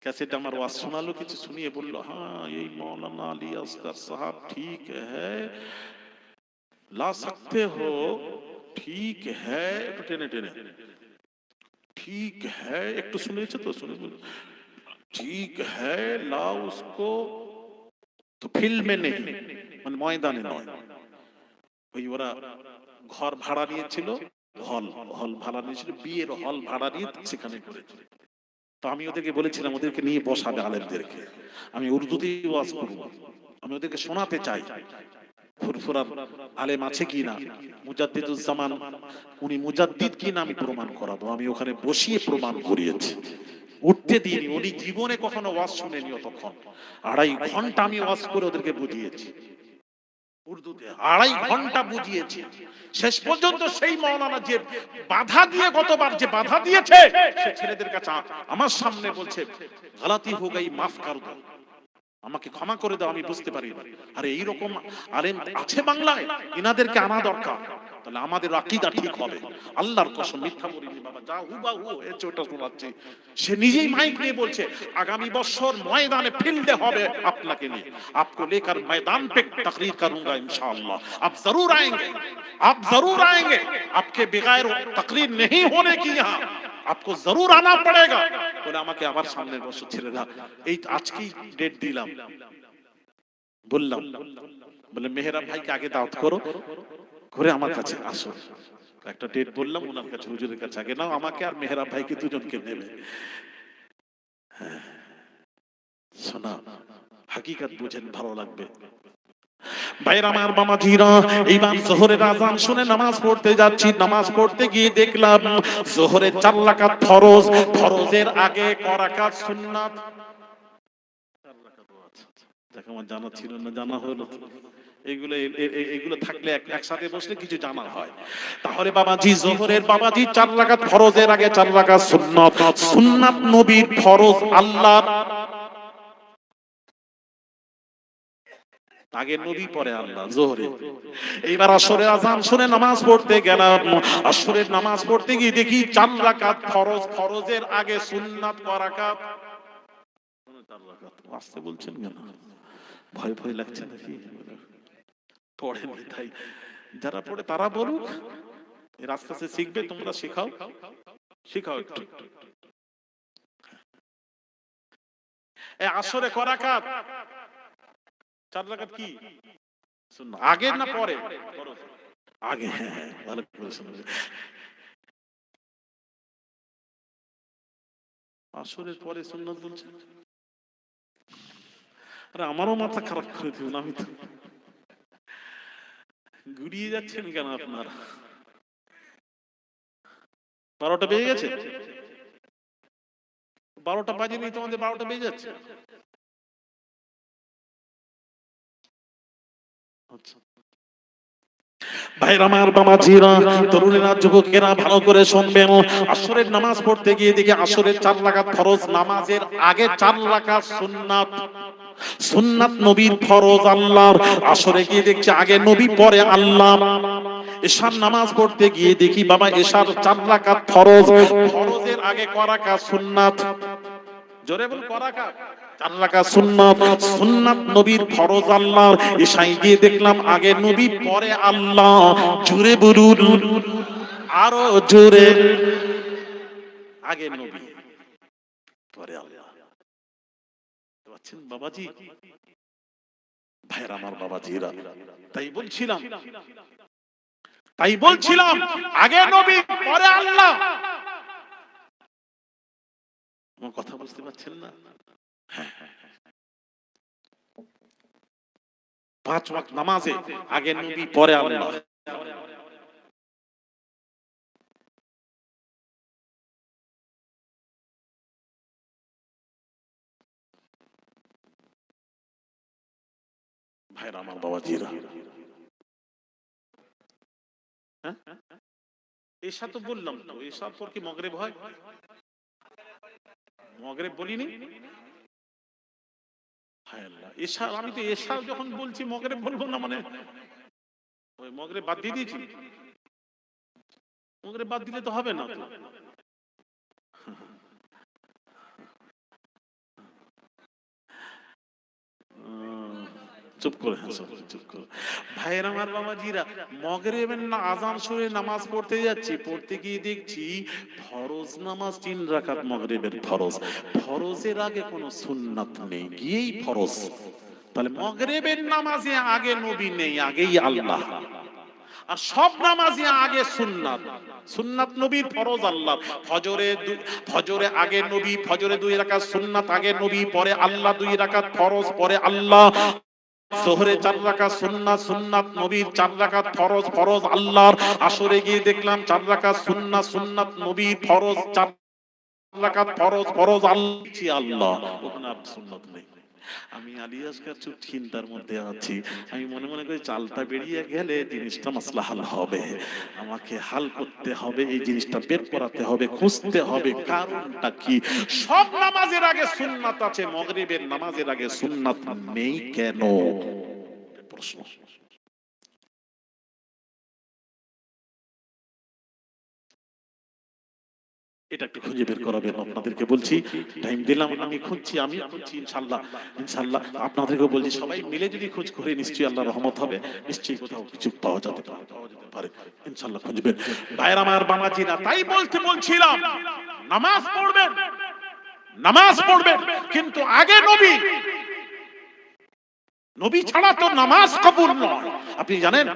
कैसेट আমার ওয়াজ শোনালো, কিছু শুনিয়ে বলল, হ্যাঁ এই মৌলানা আলী আসগর সাহেব ঠিক হ্যায়, ला सकते हो, ठीक है, একটু টেনে টেনে, ठीक है, একটু শুনেছে তো, শুনে ठीक है, लाओ उसको, तो फील्ड में नहीं, মানে ময়দানে নয়, ওই ওরা ঘর ভাড়া নিয়েছিল, হল ভাড়া নিয়েছিল, বিয়ের হল ভাড়া নিয়ে সেখানে করেছিল। তো আমি ওদেরকে বলেছিলাম ওদেরকে নিয়ে বসাবে আলেমদেরকে, আমি উর্দুতে ওয়াজ করব, আমি ওদেরকে শোনাতে চাই। ফুরফুরার আলেম আছে কি না, মুজাদ্দিদুজ্জামান, উনি মুজাদ্দিদ কি না আমি প্রমাণ করাবো। আমি ওখানে বসিয়ে প্রমাণ করিয়েছি, উঠতে দিইনি। উনি জীবনে কখনো ওয়াজ শুনেনি। তখন 2.5 ঘন্টা আমি ওয়াজ করে ওদেরকে বুঝিয়েছি, উর্দুতে 2.5 ঘন্টা বুঝিয়েছি। শেষ পর্যন্ত সেই মাওলানা যে বাধা দিয়ে, গতবার যে বাধা দিয়েছে, সে ছেলেদের কাছে আমার সামনে বলছে গলতি হো গই, মাফ কর দো, আমাকে ক্ষমা করে দাও, আমি বুঝতে পারি না। আরে এইরকম আলেম আছে বাংলায়, ইনাদেরকে আনা দরকার, তাহলে আমাদের আকীদা ঠিক হবে। আল্লাহর কসম মিথ্যা বলিনি বাবা, যা হুবাহু হয়েছে ওটা শোনাচ্ছি। সে নিজেই মাইক নিয়ে বলছে আগামী বছর ময়দানে ফিল্ডে হবে আপনাকে নিয়ে, आपको लेकर मैदान पे तकरीर करूंगा इंशाअल्लाह, आप जरूर आएंगे, आप जरूर आएंगे, आपके बगैर तकरीर नहीं होने की यहाँ, आपको जरूर आना पड़ेगा বলে আমাকে আবার সামনের বছর ছেড়ে দাও। এই আজকেই ডেট দিলাম, বললাম, বলে মেহরাব ভাইকে আগে দাওয়াত করো, করে আমার কাছে আসো। একটা ডেট বললাম ওনার কাছে, হুজুরের কাছে আগে নাও, আমাকে আর মেহরাব ভাইকে দুজনকে নেবে। শোনা হাকিকত বুঝেন, ভালো লাগবে। ভাইরা আমার, বাবাজিরা, এইবার যোহরের আযান শুনে নামাজ পড়তে যাচ্ছি। নামাজ পড়তে গিয়ে দেখলাম যোহরের 4 রাকাত ফরজ, ফরজের আগে ক রাকাত সুন্নাত। 4 রাকাত আছে, যাকে আমার জানা ছিল না, জানা হলো। এগুলো থাকলে একসাথে বসলে কিছু জানা হয়। তাহলে বাবাজি যোহরের বাবাজি 4 রাকাত ফরজের আগে 4 রাকাত সুন্নাত, সুন্নাত নবীর, ফরজ আল্লাহর, আগে নবী পরে আল্লাহ। যোহরে এইবার আসরের আযান শুনে নামাজ পড়তে গেলাম। আসরের নামাজ পড়তে গিয়ে দেখি 4 রাকাত ফরজ, ফরজের আগে সুন্নাত ক রাকাত? 4 রাকাত। আসতে বলছেন কেন? ভয় ভয় লাগছে নাকি? পড়েন তাই, যারা পড়ে তারা বলুক, এর আস্তে আস্তে শিখবে। তোমরা শেখাও, শেখাও একটু। এই আসরে ক রাকাত? 4 রাকাত কি সুন্নাত, আগে না পরে? আগে। হ্যাঁ, ভালো করে শুনুন। আসরের পরে সুন্নাত বলছে। আরে আমারও মাথা খারাপ করে দিবেন, আমি তো ঘুরিয়ে যাচ্ছেন কেন আপনারা? 12টা বেজে গেছে, 12টা বাজেনি, তোমাদের 12টা বেজে যাচ্ছে। ভাইরা আমার, বাবাজিরা, তরুণেরা, যুবকেরা ভালো করে শুনবেন। আসরের নামাজ পড়তে গিয়ে দেখি আসরের 4 রাকাত ফরজ, নামাজের আগে 4 রাকাত সুন্নাত, সুন্নাত নবীর, ফরজ আল্লাহর। আসরে গিয়ে দেখছি আগে নবী পরে আল্লাহ। এশার নামাজ পড়তে গিয়ে দেখি বাবা এশার 4 রাকাত ফরজ, ফরজের আগে ক রাকাত সুন্নাত? জোরে বল, ক রাকাত? 4 রাকাত সুন্নাত, সুন্নাত নবীর, ফরজ আল্লাহর। এশায় গিয়ে দেখলাম আগে নবী পরে আল্লাহ। জোরে বলুন, আরো জোরে, আগে নবী পরে আল্লাহ। বুঝছেন বাবাজি? ভাইরা আমার, বাবাজিরা, তাই বলছিলাম আগে নবী পরে আল্লাহ। আমার কথা বুঝতে পারছেন না? 5 ওয়াক্ত নামাজে আগে নবী পরে আল্লাহ। ভাইরা আমার, বাবাজিরা, হ্যাঁ, এশা তো বললাম তো, এশার পর কি মাগরিব হয়? মাগরিব বলিনি? হায় আল্লাহ, এশা, আমি তো এশা যখন বলছি মাগরিব বলবো না, মানে ওই মাগরিব বাদ দিয়ে দিয়েছি। মাগরিব বাদ দিলে তো হবে না তো। চুপ করে, চুপ করে। ভাইয়ের আমার, বাবাজিরা, মাগরিবের না আযান শুনে নামাজ পড়তে যাচ্ছি, পড়তে গিয়ে দেখছি ফরজ নামাজ 3 রাকাত মাগরিবের ফরজ, ফরজের আগে কোনো সুন্নাত নেই, গিয়েই ফরজ। তাহলে মাগরিবের নামাজে আগে নবী নেই, আগেই আল্লাহ। আর সব নামাজে আগে সুন্নাত, সুন্নাত নবীর, ফরজ আল্লাহ। ফজরে আগে নবী, ফজরে 2 রাকাত সুন্নাত, আগে নবী পরে আল্লাহ, 2 রাকাত ফরজ পরে আল্লাহ। জোহরে 4 রাকাত সুন্নাত, সুন্নাত নবীর 4 রাকাত ফরজ, ফরজ আল্লাহর। আসরে গিয়ে দেখলাম 4 রাকাত সুন্নাত, সুন্নাত নবীর ফরজ 4 রাকাত ফরজ, ফরজ আল্লাহ, ওখানে আর সুন্নাত নেই। আমি আলী আসগার চুপ চিন্তার মধ্যে আছি। আমি মনে মনে করি চালটা বেরিয়ে গেলে জিনিসটা মাসলা হাল হবে, আমাকে হাল করতে হবে, এই জিনিসটা বের করাতে হবে, খুঁজতে হবে কারণটা কি। সব নামাজের আগে সুন্নাত আছে, মাগরিবের নামাজের আগে সুন্নাত নেই কেন? প্রশ্ন। এটা একটু খুঁজে বের করাবেন, আপনাদেরকে বলছি, টাইম দিলাম, আমি খুঁজছি, আমি খুঁজছি, ইনশাআল্লাহ ইনশাআল্লাহ আপনাদেরকে বলছি, সবাই মিলে যদি খোঁজ করে নিশ্চয়ই আল্লাহর রহমত হবে, নিশ্চয়ই কোথাও কিছু পাওয়া যেতে পারে, ইনশাআল্লাহ খুঁজবেন। ভাইরা আমার, বাবাজিরা, তাই বলছিলাম নামাজ পড়বেন, নামাজ পড়বেন, কিন্তু আগে নবী, নবী ছাড়া তো নামাজ কবুল নয়। আপনি জানেন,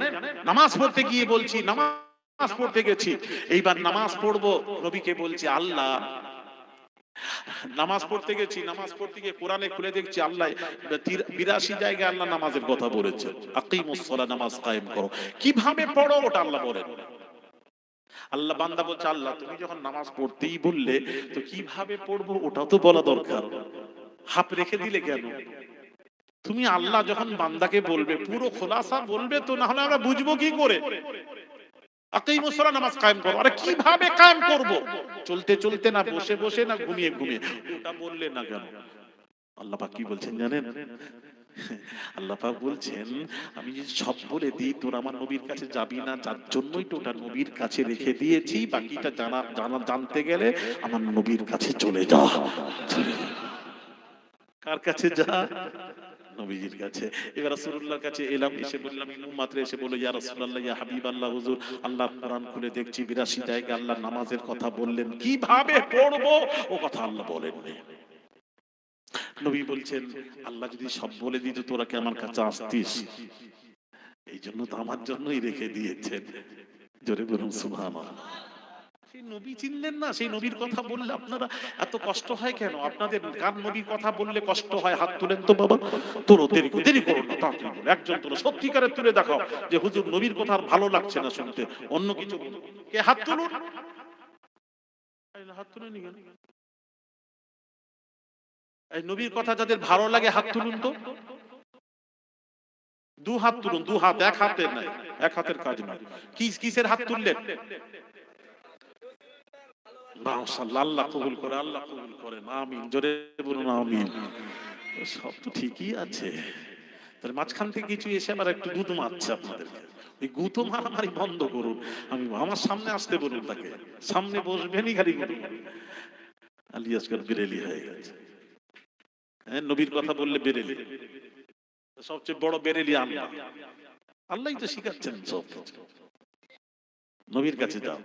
নামাজ পড়তে গিয়ে বলছি, নামাজ পড়তে গেছি, এইবার নামাজ পড়বো, নবীকে বলছি আল্লাহ, নামাজ পড়তে গেছি, নামাজ পড়তে গিয়ে কোরআনে খুলে দেখছি আল্লাহ 82 জায়গায় আল্লাহ নামাজের কথা বলেছে, আকিমুস সালাহ, নামাজ কায়েম করো। কিভাবে পড়ো ওটা আল্লাহ বলেন। আল্লাহ, বান্দা বলছে আল্লাহ তুমি যখন নামাজ পড়তেই বললে, তো কিভাবে পড়বো ওটাও তো বলা দরকার, হাফ রেখে দিলে কেন? তুমি আল্লাহ যখন বান্দাকে বলবে পুরো খোলাসা বলবে, তো না হলে আমরা বুঝবো কি করে? আকিমুস সালাহ, নামাজ কায়েম করো। আরে কিভাবে কায়েম করব? চলতে চলতে না, বসে বসে না, ঘুমিয়ে ঘুমিয়ে, ওটা বললে না কেন? আল্লাহ পাক কি বলছেন জানেন? আল্লাহ পাক বলছেন আমি যদি সব বলে দিই তোর আমার নবীর কাছে যাবি না, যার জন্যই তো ওটা নবীর কাছে রেখে দিয়েছি, বাকিটা জানতে গেলে আমার নবীর কাছে চলে যা। কার কাছে যা? নবীজির কাছে। এবার রাসূলুল্লাহর কাছে এলাম, এসে বললাম, উম্মতরে এসে বলে, ইয়া রাসূলুল্লাহ, ইয়া হাবিবাল্লাহ, হুজুর আল্লাহ কোরআন খুলে দেখছি 82 জায়গায় আল্লাহ নামাজের কথা বললেন, কিভাবে পড়বো ও কথা আল্লাহ বলেননি। নবী বলছেন আল্লাহ যদি সব বলে দিত তোরা কি আমার কাছে আসতিস? এই জন্য তো আমার জন্যই রেখে দিয়েছেন। জোরে বলুন সুবহানাল্লাহ। সেই নবী চিনলেন না, সেই নবীর কথা বললে আপনারা এত কষ্ট হয় কেন? আপনাদের কার নবীর কথা বললে কষ্ট হয়? হাত তুলেন তো বাবা। তোর দেরি করো না, তাড়াতাড়ি বলো। একজন তোর সত্যিকারে তুলে দেখাও যে হুজুর নবীর কথা আর ভালো লাগছে না শুনতে, অন্য কিছু কে হাত তুলুন। হাত তুলে নি কেন? এই নবীর কথা যাদের ভালো লাগে হাত তুলুন তো। দু হাত তুলুন, দু হাত, এক হাতের নাই, এক হাতের কাজ নয়। কিসের হাত তুললেন? মাশাআল্লাহ, আল্লাহ কবুল করে, আল্লাহ কবুল করেন, আমিন। জোরে বলুন আমিন। সব তো ঠিকই আছে, তাহলে মাঝখান থেকে কিছু এসে আবার একটু গুঁতো মারছে আপনাদেরকে। ওই গুঁতো মারামারি বন্ধ করুন। আমি আমার সামনে আসতে বলুন, তাকে সামনে বসবেনই খালি গুঁতো। আলী আসগর বেরেলি হয়ে গেছে। হ্যাঁ, নবীর কথা বললে বেরেলি, সবচেয়ে বড় বেরেলি আল্লাহ। আল্লাহই তো শিখাচ্ছেন সব কিছু। নবীর কাছে যাও।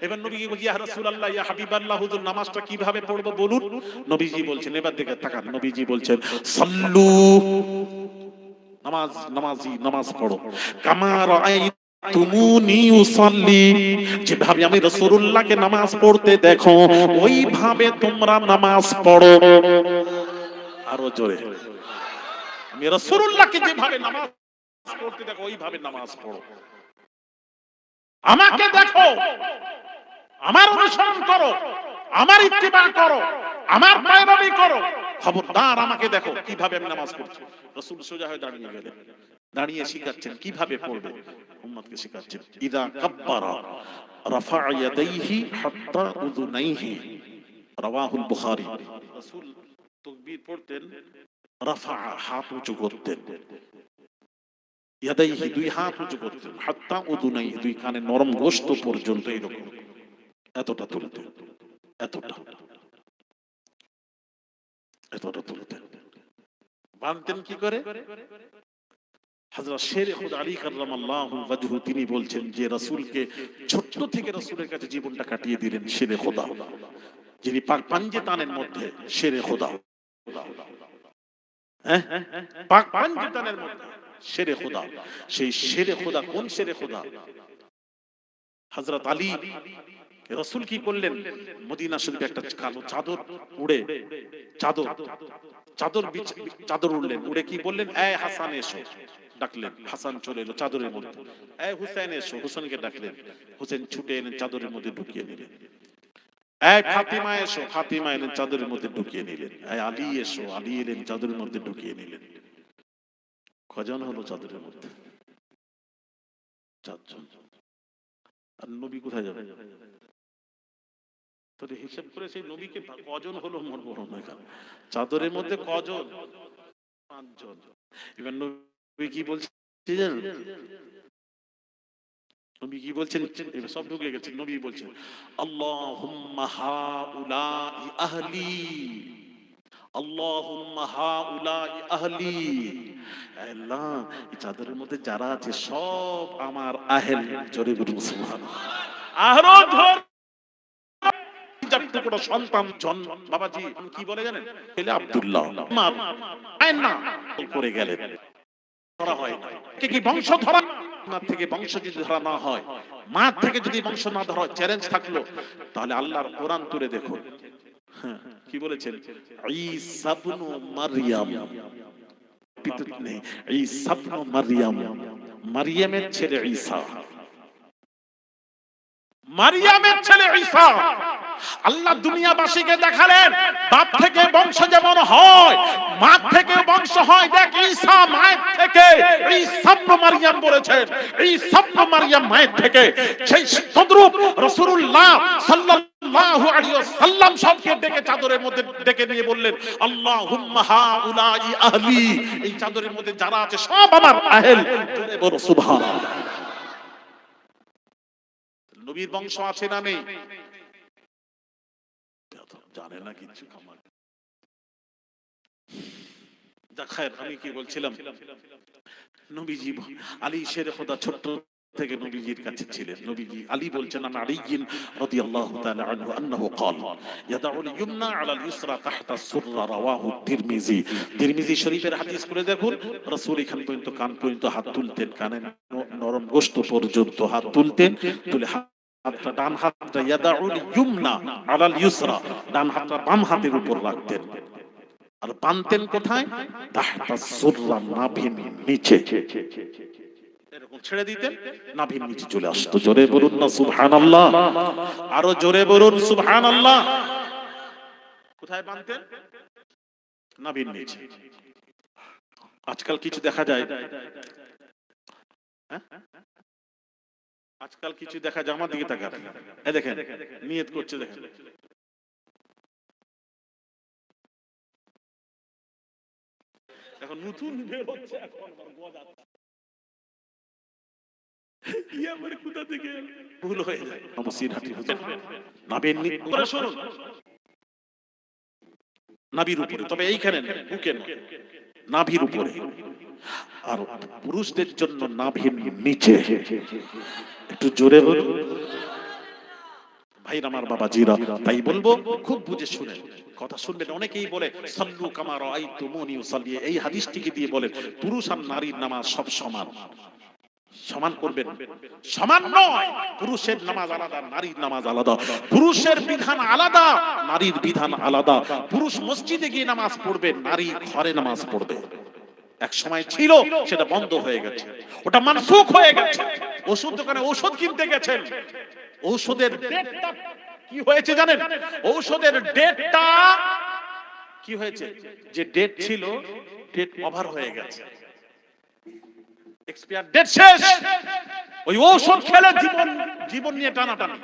এবার নবী বলি, ইয়া রাসূলুল্লাহ, ইয়া হাবিবাল্লাহ, হুজুর নামাজটা কিভাবে পড়বো বলুন। নবীজি বলছেন, এবার দেখে তাকান, নবীজি বলছেন সাল্লু, নামাজ, নামাজি নামাজ পড়ো, কামা রাআইতুমুনি উসাল্লি, যেভাবে আমি রাসূলুল্লাহকে নামাজ পড়তে দেখো ওইভাবে তোমরা নামাজ পড়ো। আরো জোরে, আমি রাসূলুল্লাহকে যেভাবে নামাজ পড়তে দেখো ওইভাবে নামাজ পড়ো। আমাকে দেখো, আমার অনুসরণ করো, আমার ইত্তিবা করো, আমার পয়রবি করো, খবরদার আমাকে দেখো কিভাবে আমি নামাজ পড়ছি। রাসূল সোজা হয়ে দাঁড়িয়ে গেলেন, দাঁড়িয়ে শিখাচ্ছেন কিভাবে পড়বে, উম্মতকে শিখাচ্ছেন। ইদা কাব্বারা রাফা ইয়াদাইহি হাত্তা উযুনাইহি, রাওয়াহুল বুখারী। রাসূল তাকবীর পড়তেন, রাফা হাত উঁচু করতেন, ইয়াদাইহি দুই হাত উঁচু করতেন, হাত্তা উযুনাইহি দুই কানে নরম গোশত পর্যন্ত, এরকম এতটা তুলতেন, এতটা এতটা তুলতেন। বানতেন কি করে? হযরত শের খুদ আলী কাররামাল্লাহু ওয়াজহু তিনি বলছেন যে রাসূলকে ছোট থেকে রাসূলের কাছে জীবনটা কাটিয়ে দিলেন শেরে খোদা, যিনি পাক পাঞ্জেতানের মধ্যে শেরে খোদা, হ্যাঁ পাক পাঞ্জেতানের মধ্যে শেরে খোদা। সেই শেরে খোদা কোন শেরে খোদা? হযরত আলী রাসূল কি করলেন, মদিনা শরীফে একটা কালো চাদর উড়ে, চাদর চাদর চাদর উড়লেন, উড়ে কি বললেন, এই হাসান এসো, ডাকলেন। হাসান চলে এলো চাদরের মধ্যে। এই হুসেন এসো, হুসেনকে ডাকলেন। হুসেন ছুটে এলেন, চাদরের মধ্যে ঢুকিয়ে নিলেন। এই ফাতিমা এসো, ফাতিমা এলেন, চাদরের মধ্যে ঢুকিয়ে নিলেন। এই আলী এসো, আলী এলেন, চাদরের মধ্যে ঢুকিয়ে নিলেন। কজন হলো চাদরের মধ্যে? চারজন। আর নবী কোথায় যাবে? তাহলে হিসাব করে সেই নবীকে কজন হলো মন বড় না, চাদরের মধ্যে কজন? পাঁচজন। এবার নবী কি বলছেন জানেন? নবী কি বলছেন? সব ঢুকে গেছে। নবী বলছেন, আল্লাহুম্মা হাউলাই আহলি, আল্লাহুম্মা হাউলাই আহলি। আল্লাহ, এই চাদরের মধ্যে যারা আছে সব আমার আহল। জোরে বলুন সুবহানাল্লাহ। আরো ধর সন্তান জন্ম। বাবাজি কি বলে জানেন? ছেলে আব্দুল্লাহ না করে গেলেন, ধরা হয় না। কি বংশ ধরা থেকে বংশ যদি ধরা না হয়, মা থেকে যদি বংশ না ধরা হয়, চ্যালেঞ্জ থাকলো, তাহলে আল্লাহর কোরআন তুলে দেখুন। কি বলেছেন? ঈসা ইবনে মারইয়াম, ঈসা ইবনে মারইয়াম, মারইয়ামের ছেলে ঈসা, মারইয়ামের ছেলে ঈসা। আল্লাহ দুনিয়াবাসীকে দেখালেন বাপ থেকে বংশ যেমন হয়, মা থেকে বংশ হয়। দেখ, ঈসা মায়ের থেকে, ঈসা ইবনে মারইয়াম বলেছেন, ঈসা ইবনে মারইয়াম মায়ের থেকে। সেই তদ্রূপ রাসূলুল্লাহ সাল্লাল্লাহু আলাইহি ওয়াসাল্লাম সবকে ডেকে চাদরের মধ্যে ডেকে নিয়ে বললেন, আল্লাহুম্মা হাউলাই আহলি, এই চাদরের মধ্যে যারা আছে সব আমার আহল। জোরে বলো সুবহানাল্লাহ। নবীর বংশ আছে না নেই? জানে না কিছু। আমি কি বলছিলাম, নবীজি আলী শের খোদা ছোট্ট থেকে নবীজির কাছে ছিলেন। নবীজি আলী বলছেন, আন আলীন রাদিয়াল্লাহু তাআলা আনহু আন্নাহু ক্বাল ইয়াদাউল ইয়ুমনা আলাল ইউসরা তাহতা সুররা, রাওয়াহু তিরমিজি। তিরমিজি শরীফের হাদিস করে দেখুন, রাসূল এখান পর্যন্ত, কান পর্যন্ত হাত তুলতেন, কানের নরম গোশত পর্যন্ত হাত তুলতেন, তুলে হাতটা, ডান হাতটা ইয়াদাউল ইয়ুমনা আলাল ইউসরা, ডান হাতটা বাম হাতের উপর রাখতেন। আর বানতেন কোথায়? তাহতা সুররা, নাভির নিচে। এরকম ছেড়ে দিতেন, নাভির নিচে চলে আসতো। জোরে বলুন না সুবহানাল্লাহ। আরো জোরে বলুন সুবহানাল্লাহ। কোথায় বানতেন? নাভির নিচে। আজকাল কিছু দেখা যায়, আজকাল কিছু দেখা যায়, আমার দিকে তাকান, এই দেখেন নিয়ত করছে, দেখেন এখন নতুন বের হচ্ছে, এখন আমার কোথা থেকে ভুল হয়ে যায়। নমসিরহাটি হুজুর নাবির নিচে শুনুন, নাভির উপরে, তবে এইখানে বুকে নয়, নাভির উপরে। আর পুরুষদের জন্য নাভির নিচে। একটু জোরে বলুন ভাইরা, আমার বাবাজিরা। তাই বলবো, খুব বুঝে শুনে কথা শুনবেন। অনেকেই বলে সাল্লু কামা রাআইতুমুনি উসাল্লি, এই হাদিসটিকে দিয়ে বলেন পুরুষ আর নারীর নামাজ সব সমান। সমান করবেন? সমান নয়। পুরুষের নামাজ আলাদা, নারীর নামাজ আলাদা। পুরুষের বিধান আলাদা, নারীর বিধান আলাদা। পুরুষ মসজিদে গিয়ে নামাজ পড়বে, নারী ঘরে নামাজ পড়বে। এক সময় ছিল, সেটা বন্ধ হয়ে গেছে, ওটা মানসুখ হয়ে গেছে। ওষুধ দোকানে ওষুধ কিনতে গেছেন, ঔষধের ডেটটা কি হয়েছে জানেন? ঔষধের ডেটটা কি হয়েছে? যে ডেট ছিল, ডেট ওভার হয়ে গেছে, এক্সপায়ার ডেট শেষ। ওই ঔষধ খেলে জীবন নিয়ে টানাটানি,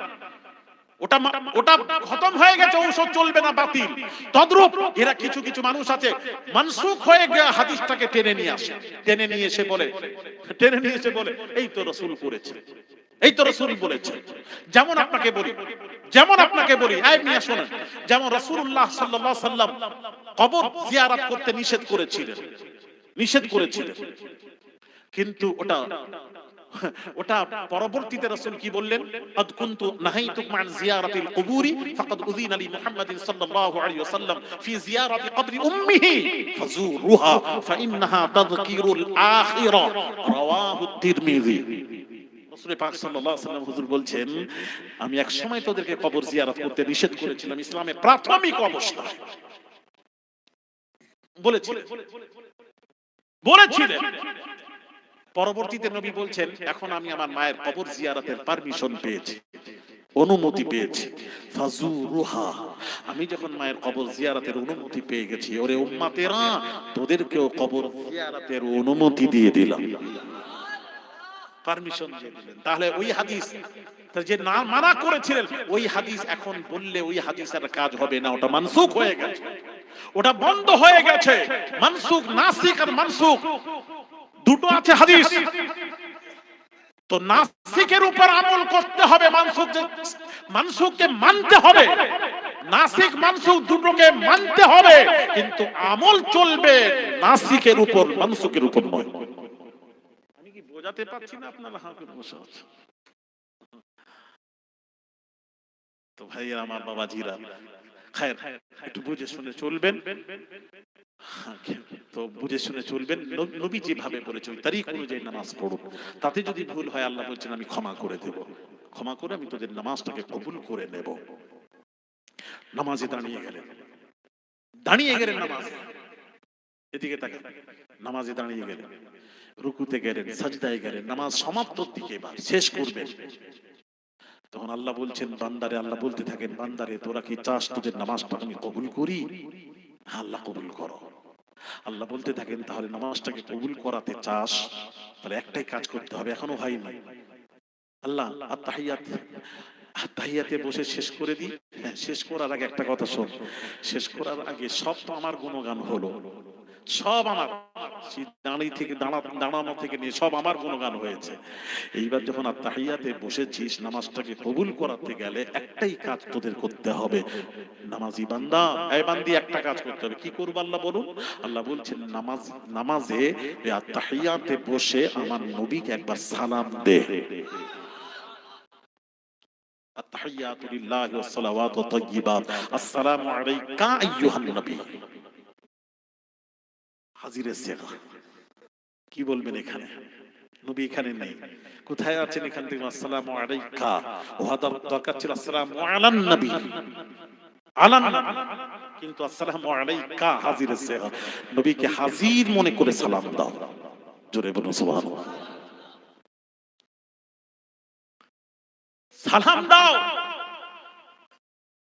ওটা খতম হয়ে গেছে, ঔষধ চলবে না, বাতিল। তদ্রূপ এরা কিছু কিছু মানুষ আছে, মানসুখ হয়ে গিয়ে হাদিসটাকে টেনে নিয়ে আসে, টেনে নিয়ে এসে বলে এই তো রাসূল করেছে, এই তো রাসূল বলেছে। যেমন আপনাকে বলি এই মিয়া শুনেন, যেমন রাসূলুল্লাহ সাল্লাল্লাহু আলাইহি সাল্লাম কবর জিয়ারত করতে নিষেধ করেছিলেন, কিন্তু ওটা পরবর্তীতে রাসূল কি বললেন? আদ কুনতু নাহাইতুকুম আন জিয়ারাতিল কুবুরি ফাকাদ উযিনা লি মুহাম্মাদিন সাল্লাল্লাহু আলাইহি ওয়াসাল্লাম ফি জিয়ারাতি কবরি উম্মিহি ফাজুরুহা ফাইন্নাহা তাযকিরুল আখিরা, রাওয়াহু তিরমিজি। রাসূল পাক সাল্লাল্লাহু আলাইহি ওয়াসাল্লাম হুজুর বলছেন, আমি এক সময় তোদেরকে কবর জিয়ারত করতে নিষেধ করেছিলাম ইসলামের প্রাথমিক অবস্থায়। বলেছিলেন। পরবর্তীতে নবী বলছেন, এখন আমি আমার মায়ের কবর জিয়ারতের পারমিশন পেয়েছি, অনুমতি পেয়েছি। ফাজুরুহা, আমি যখন মায়ের কবর জিয়ারতের অনুমতি পেয়ে গেছি, ওরে উম্মতেরা তোদেরকেও কবর জিয়ারতের অনুমতি দিয়ে দিলাম, পারমিশন দিয়ে দিলেন। তাহলে ওই হাদিস যে না মানা করেছিলেন, ওই হাদিস এখন বললে ওই হাদিসের কাজ হবে না, ওটা মানসুখ হয়ে গেছে, ওটা বন্ধ হয়ে গেছে। মানসুখ, নাসিখ আর মানসুখ দুটো আছে হাদিস। তো নাসিকের উপর আমল করতে হবে, মানসুখকে মানতে হবে। নাসিক মানসুখ দুটোকে মানতে হবে, কিন্তু আমল চলবে নাসিকের উপর, মানসুখের উপর নয়। আমি কি বোঝাতে পারছি না আপনারা? হাঁ করে বসে আছে। তো ভাইয়া আমার বাবাজিরা, খায়ের একটু বুঝে শুনে চলবেন। তো বুঝে শুনে চলবেন। নবী যেভাবে বলেছে ওই তারিখ অনুযায়ী নামাজ পড়ুন। তাতে যদি ভুল হয় আল্লাহ বলছেন আমি ক্ষমা করে দেব, ক্ষমা করে আমি তোদের নামাজটাকে কবুল করে নেব। নামাজে দাঁড়িয়ে গেলেন নামাজে, এদিকে তাকান, নামাজে দাঁড়িয়ে গেলেন, রুকুতে গেলেন, সাজদায় গেলেন, নামাজ সমাপ্তর দিকে এবার শেষ করবেন। তখন আল্লাহ বলছেন বান্দারে, আল্লাহ বলতে থাকেন বান্দারে তোরা কি চাস তোদের নামাজটা আমি কবুল করি? হ্যাঁ আল্লাহ কবুল করো। আল্লাহ বলতে থাকেন তাহলে নামাজটাকে কবুল করাতে চাস, তাহলে একটাই কাজ করতে হবে, এখনো হয়নি। আল্লাহ তাহিয়াতে বসে শেষ করে দিই। হ্যাঁ, শেষ করার আগে একটা কথা শোন, শেষ করার আগে সব তো আমার গুণগান হলো, সব আমার দাঁড়ানো থেকে নিয়ে সব আমার গুণগান হয়েছে। এইবার যখন তাহিয়াতে বসেছিস, নামাজটাকে কবুল করাতে গেলে একটাই কাজ তোদের করতে হবে। নামাজি বান্দা, এই বান্দি একটা কাজ করতে হবে। কি করবো আল্লাহ বলুন? আল্লাহ বলছেন নামাজে তাহিয়াতে বসে আমার নবীকে একবার সালাম দে। التحيات لله والصلوات والطيبات السلام عليك أيها النبي। হাজিরের সিগা কি বলবেন এখানে? নবী এখানে নেই, কোথায় আছেন? এখান থেকে আসসালামু আলাইকা, ওয়াদার দরকার ছিল আসসালামু আলান নবী, আলান, কিন্তু আসসালামু আলাইকা হাজিরের সিগা। নবীকে হাজির মনে করে সালাম দাও। জোরে বলুন সুবহানাল্লাহ। সালাম দাও।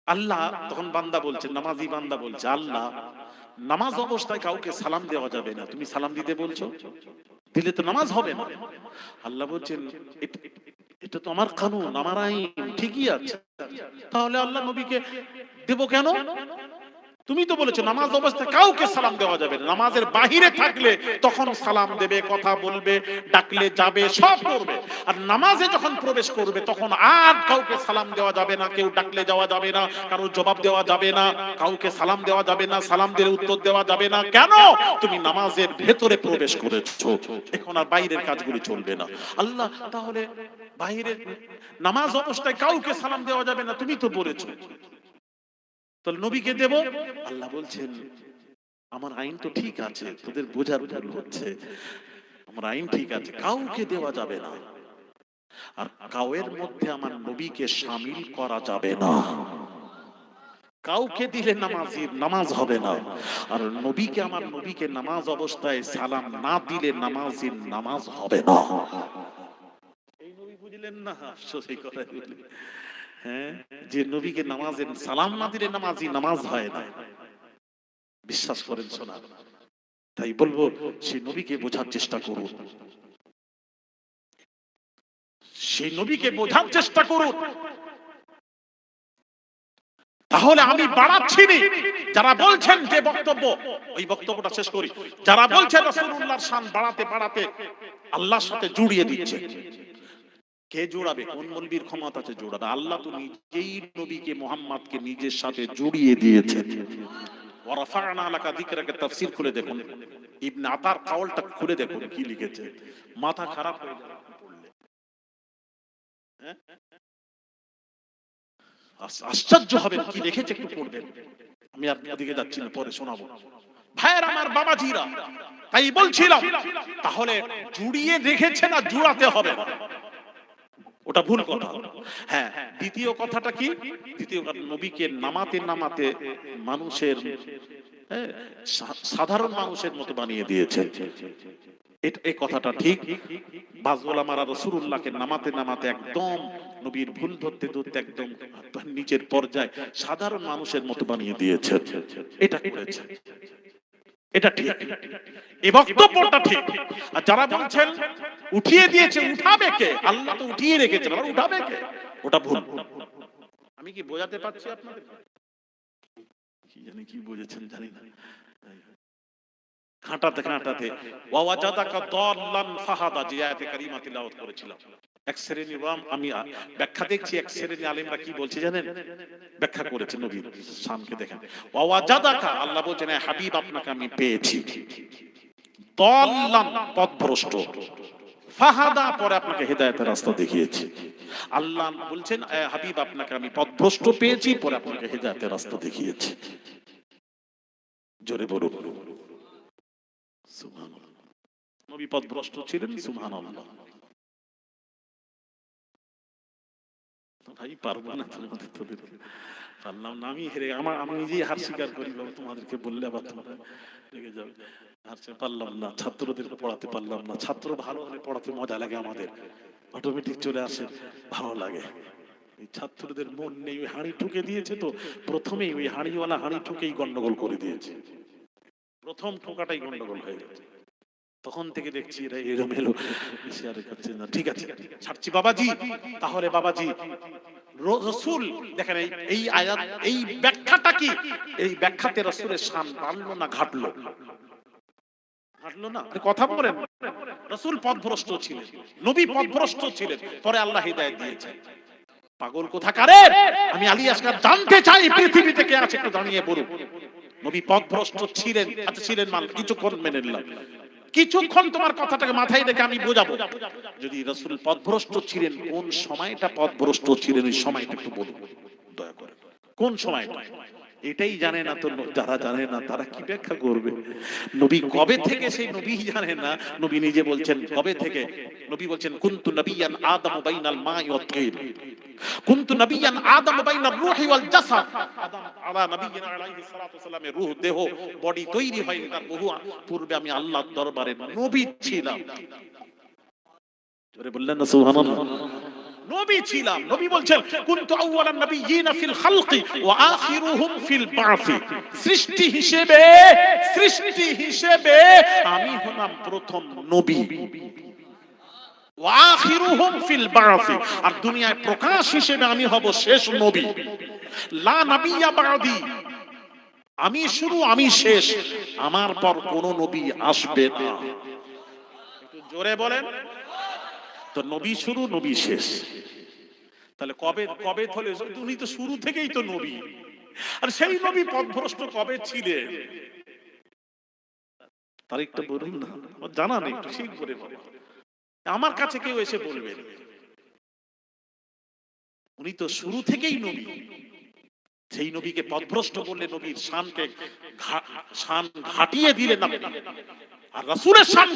আল্লাহ তখন বান্দা বলছে, নামাজি বান্দা বলছে, আল্লাহ নামাজ অবস্থায় কাউকে সালাম দেওয়া যাবে না, তুমি সালাম দিতে বলছো, দিলে তো নামাজ হবে না। আল্লাহ বলছেন এটা তো আমার কানুন, আমার আইন, ঠিকই আছে, তাহলে আল্লাহ নবীকে দেব কেন? তুমি তো বলেছো নামাজ অবস্থায় কাউকে সালাম দেওয়া যাবে না, নামাজের বাহিরে থাকলে তখন সালাম দেবে, কথা বলবে, ডাকলে যাবে, সব করবে। আর নামাজে যখন প্রবেশ করবে তখন আর কাউকে সালাম দেওয়া যাবে না, কেউ ডাকলে যাওয়া যাবে না, কারোর জবাব দেওয়া যাবে না, কাউকে সালাম দেওয়া যাবে না, সালাম দিলে উত্তর দেওয়া যাবে না। কেন? তুমি নামাজের ভেতরে প্রবেশ করেছো, এখন আর বাইরের কাজগুলি চলবে না। আল্লাহ তাহলে বাইরে নামাজ অবস্থায় কাউকে সালাম দেওয়া যাবে না, তুমি তো বলেছো, তাহলে নবীকে দেব। আল্লাহ বলছেন আমার আইন তো ঠিক আছে, তোদের বোঝার ভুল হচ্ছে, আমার আইন ঠিক আছে, কাউকে দেওয়া যাবে না, আর কাউয়ের মধ্যে আমার নবীকে শামিল করা যাবে না। কাউকে দিলে নামাজ হবে না, আর নবীকে, আমার নবীকে নামাজ অবস্থায় সালাম না দিলে নামাজির নামাজ হবে না। এই নবী বুঝলেন না? আফসোস এই কথা বলে, হ্যাঁ, যে নবীকে নামাজের সালাম না দিলে নামাজ হয় না। বিশ্বাস করেন শোনা, তাই বলবো সেই নবীকে বোঝার চেষ্টা করুন, সেই নবীকে বোঝার চেষ্টা করুন। তাহলে আমি বাড়াচ্ছি না। যারা বলছেন যে বক্তব্য, ওই বক্তব্যটা শেষ করি, যারা বলছেন রাসূলুল্লাহর শান বাড়াতে বাড়াতে আল্লাহর সাথে জুড়িয়ে দিচ্ছে, কে জোড়াবে? কোন মৌলবীর ক্ষমতা আছে জোড়াবে? আল্লাহ তো নিজেই নবীকে মুহাম্মদকে নিজের সাথে জড়িয়ে দিয়েছেন। ওয়ারাফা'না লাকা যিকরাকে তাফসীর খুলে দেখুন, ইবনে আতার কাওলটা খুলে দেখুন কি লিখেছে, মাথা খারাপ হয়ে যাবে পড়লে। হ্যাঁ, আশ্চর্য হবেন কি লিখেছে, একটু পড়বেন। আমি আর ওদিকে যাচ্ছি না, পরে শোনাবো। ভাইয়ের আমার, বাবাজিরা, তাই বলছিলাম তাহলে জুড়িয়ে রেখেছে না জুড়াতে হবে না? ওটা ভুল কথা। হ্যাঁ, দ্বিতীয় কথাটা কি? দ্বিতীয় কথা, নবীকে নামাতে নামাতে মানুষের সাধারণ মানুষের মতো বানিয়ে দিয়েছেন। এই কথাটা ঠিক। বাজ উলামারা রাসূলুল্লাহকে নামাতে নামাতে একদম নবীর ভুল ধরতে ধরতে একদম নিচের পর্যায়ে সাধারণ মানুষের মতো বানিয়ে দিয়েছেন। এটা করেছে, এটা ঠিক, এই বক্তব্যটা ঠিক। আর যারা বলছেন উঠিয়ে দিয়েছে, উঠাবে কে? আল্লাহ তো উঠিয়ে রেখেছেন, আবার উঠাবে কে? ওটা ভুল। আমি কি বোঝাতে পারছি আপনাদের? কি জানি কি বুঝেছেন জানি না। ঘাটাতে ঘাটাতে ওয়াজাদাকা দাল্লান ফাহাদা, যে আয়াতে কারিমা তিলাওয়াত করেছিলাম, এক শ্রেণীর আমি ব্যাখ্যা দেখছি, এক শ্রেণীর আলেমরা কি বলছে জানেন? ব্যাখ্যা করেছে নবীর শানকে দেখেন। ওয়াজাদাকা, আল্লাহ বলছেন হাবিব আপনাকে আমি পেয়েছি, দাল্লান পথভ্রষ্ট, ফাহাদা পরে আপনাকে হেদায়েতের রাস্তা দেখিয়েছি। আল্লাহ বলছেন হাবিব আপনাকে আমি পথভ্রষ্ট পেয়েছি, পরে আপনাকে হেদায়েতের রাস্তা দেখিয়েছি। জোরে বলুন সুবহানাল্লাহ। নবী পথভ্রষ্ট ছিলেন, সুবহানাল্লাহ। ভাই পারবো না তোমাদের, তোদের পারলাম না, আমি হেরে, আমি নিজেই হার স্বীকার করি, তোমাদেরকে বললে আবার তোমরা রেগে যাবে। পারলাম না, ছাত্রদেরকে পড়াতে পারলাম না। ছাত্র ভালো হলে পড়াতে মজা লাগে, আমাদের অটোমেটিক চলে আসে, ভালো লাগে। এই ছাত্রদের মন নেই, ওই হাঁড়ি ঠুকে দিয়েছে তো, প্রথমেই ওই হাঁড়িওয়ালা হাঁড়ি ঠুকেই গন্ডগোল করে দিয়েছে, প্রথম ঠোকাটাই গন্ডগোল হয়ে গেছে। তখন থেকে দেখছি এরা এলোমেলো শেয়ার করছে না। ঠিক আছে, ছাড়ছি বাবাজি। তাহলে বাবাজি রাসূল দেখেন, এই আয়াত, এই ব্যাখ্যাটা কি? এই ব্যাখ্যাতে রাসূলের শান বাড়লো না ঘাটলো? ঘাটলো না। কথা বলেন, রাসূল পথভ্রষ্ট ছিলেন, নবী পথভ্রষ্ট ছিলেন, পরে আল্লাহ হিদায়াত দিয়েছেন। পাগল কোথাকারের, আমি আলী আসগার জানতে চাই পৃথিবী থেকে আছে, একটু দাঁড়িয়ে বলুন। নবী পথভ্রষ্ট ছিলেন, আচ্ছা ছিলেন মান কিছুক্ষণ মেনে নিলাম, কিছুক্ষণ তোমার কথাটাকে মাথায় রেখে আমি বোঝাবো। যদি রাসূল পথভ্রষ্ট ছিলেন, কোন সময়টা পথভ্রষ্ট ছিলেন ওই সময়টা একটু বলুন দয়া করে, কোন সময়টা? এটাই জানে না তো, যারা জানে না তারা কি ব্যাখ্যা করবে? নবী কবে থেকে, সেই নবী জানে না। নবী নিজে বলছেন কবে থেকে। নবী বলছেন কুনতু নবিয়ান আদম বাইনাল মাই ওয়াত তিন, কুনতু নবিয়ান আদম বাইনার রূহি ওয়াল জাসাদ। আদম আলা নবিয়িনা আলাইহিস সালাতু ওয়াস সালামের রূহ, দেহ, বডি তৈরি হয়নি, তার বহু পূর্বে আমি আল্লাহর দরবারে নবী ছিলাম। জোরে বললেন না সুবহানাল্লাহ? নবী ছিলাম। নবী বলছেন কুনতু আউওয়ালান নাবিয়িনা ফিল খালকি ওয়া আখিরুহুম ফিল বা'সি, সৃষ্টি হিসেবে, সৃষ্টি হিসেবে আমি হলাম প্রথম নবী, ওয়া আখিরুহুম ফিল বা'সি, আর দুনিয়ায় প্রকাশ হিসেবে আমি হব শেষ নবী। লা নাবিয়্যা বা'দি, আমি শুরু আমি শেষ, আমার পর কোন নবী আসবে না। একটু জোরে বলেন তো, নবী শুরু নবী শেষ। তাহলে কবে কবে হলে? উনি তো শুরু থেকেই তো নবী, আর সেই নবী পথভ্রষ্ট কবে ছিলেন? তারিখটা বলুন না, জানা নেই, একটু ঠিক করে বলেন। আমার কাছে কেউ এসে বলবেন উনি তো শুরু থেকেই নবী। সেই নবীকে পথভ্রষ্ট করলে নবীর শানকে শান ঘাটিয়ে দিলেন আপনি। আর রাসূলের শান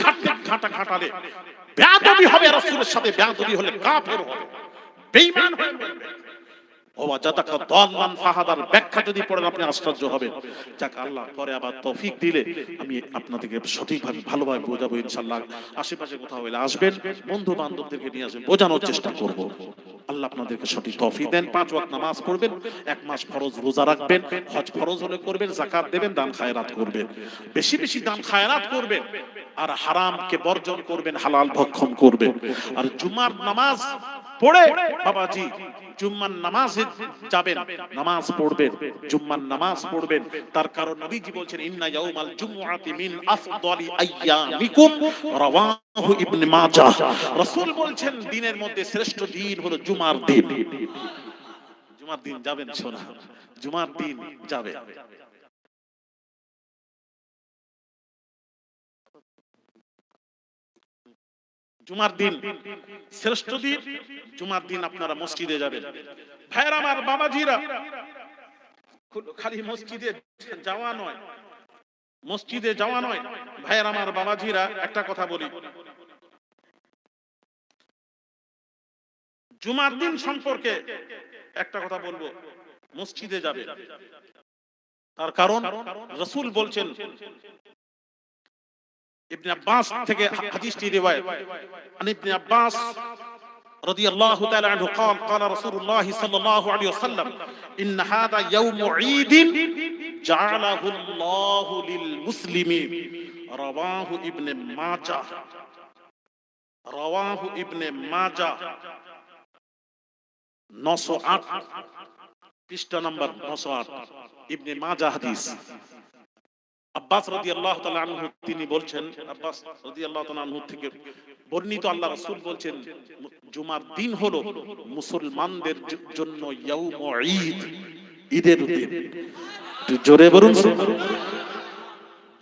ঘাটালে বেয়াদবি হবে, রাসূলের সাথে বেয়াদবি হলে কাফের হবে, বেঈমান হবে। ওয়াজাদাকা দাল্লান ফাহাদার ব্যাখ্যা যদি পড়েন আপনি আশ্চর্য হবেন। যাক, আল্লাহ পরে আবার তৌফিক দিলে আমি আপনাদেরকে সঠিকভাবে ভালোভাবে বোঝাবো ইনশাআল্লাহ। আশেপাশে কোথাও হলে আসবেন, বন্ধু বান্ধবদেরকে নিয়ে আসবেন, বোঝানোর চেষ্টা করব। আল্লাহ আপনাদেরকে সঠিক তৌফিক দেন। 5 ওয়াক্ত নামাজ পড়বেন, 1 মাস ফরজ রোজা রাখবেন, হজ ফরজ হলে করবেন, যাকাত দেবেন, দান খায়রাত করবেন, বেশি বেশি দান খায়রাত করবেন, আর হারামকে বর্জন করবেন, হালাল ভক্ষণ করবেন। আর জুমার নামাজ পড়ে বাবাজি জুম্মার নামাজে যাবেন, নামাজ পড়বেন, জুম্মার নামাজ পড়বেন। তার কারণ নবীজি বলছেন ইন্না ইয়াউমাল জুমআতি মিন আফদালি আইয়ামিকুম, রাওয়াহু ইবনে মাজাহ। রাসূল বলছেন দিনের মধ্যে শ্রেষ্ঠ দিন হলো জুমার দিন। জুমার দিন যাবেন, শোনা, জুমার দিন যাবেন। জুমার দিন শ্রেষ্ঠ দিন, জুমার দিন আপনারা মসজিদে যাবেন। ভাইরা আমার, বাবাজিরা, খালি মসজিদে যাওয়া নয়, মসজিদে যাওয়া নয় ভাইরা আমার, বাবাজিরা, একটা কথা বলি, জুমার দিন সম্পর্কে একটা কথা বলবো, মসজিদে যাবে, তার কারণ রাসূল বলছেন, ইবনে আব্বাস থেকে হাদিসটি রিওয়ায়াত, আন ইবনে আব্বাস রাদিয়াল্লাহু তাআলা আনহু قال قال رسول الله صلى الله عليه وسلم ان هذا يوم عيد جعله الله للمسلمين رواه ابن ماجه رواه ابن ماجه 908 পৃষ্ঠা নাম্বার 908 ইবনে মাজাহ হাদিস। আব্বাস রাদিয়াল্লাহু তাআলা আনহু তিনি বলছেন, আব্বাস রাদিয়াল্লাহু তাআলা আনহু থেকে বর্ণিত, আল্লাহ রাসূল বলছেন জুমার দিন হলো মুসলমানদের জন্য ইয়াউম ঈদ, ঈদের দিন। জোরে বলুন সুবহানাল্লাহ।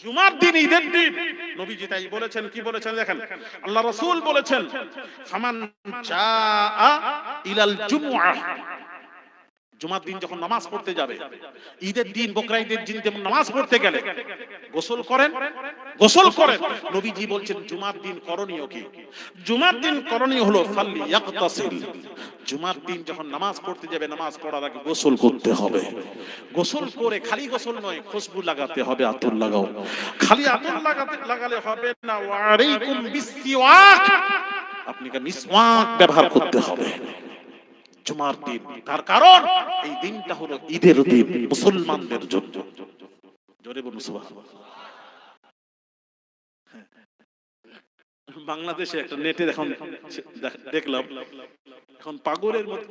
জুমার দিন ঈদের দিন, নবীজি তাই বলেছেন। কি বলেছেন দেখেন, আল্লাহ রাসূল বলেছেন ফামান জাআ ইলাল জুমআহ, জুমার দিন যখন নামাজ পড়তে যাবে, ঈদের দিন বকরা ঈদের দিন যেমন নামাজ পড়তে গেলে গোসল করেন, গোসল করেন, নবীজি বলছেন জুমার দিন করণীয় কি? জুমার দিন করণীয় হলো ফালইয়াগতাসিল, জুমার দিন যখন নামাজ পড়তে যাবে, নামাজ পড়ার আগে গোসল করতে হবে। গোসল করে খালি গোসল নয়, খুশবু লাগাতে হবে, আতর লাগাও। খালি আতর লাগালে হবে না, ওয়ালাইকুম বিসসিওয়াক, আপনি মিসওয়াক ব্যবহার করতে হবে জুমার দিন। তার কারণ এই দিনটা হলো ঈদের দিন মুসলমানদের জন্য। জোরে বলুন সুবহানাল্লাহ। বাংলাদেশে একটা নেটে এখন দেখলাম, এখন পাগলের মতো,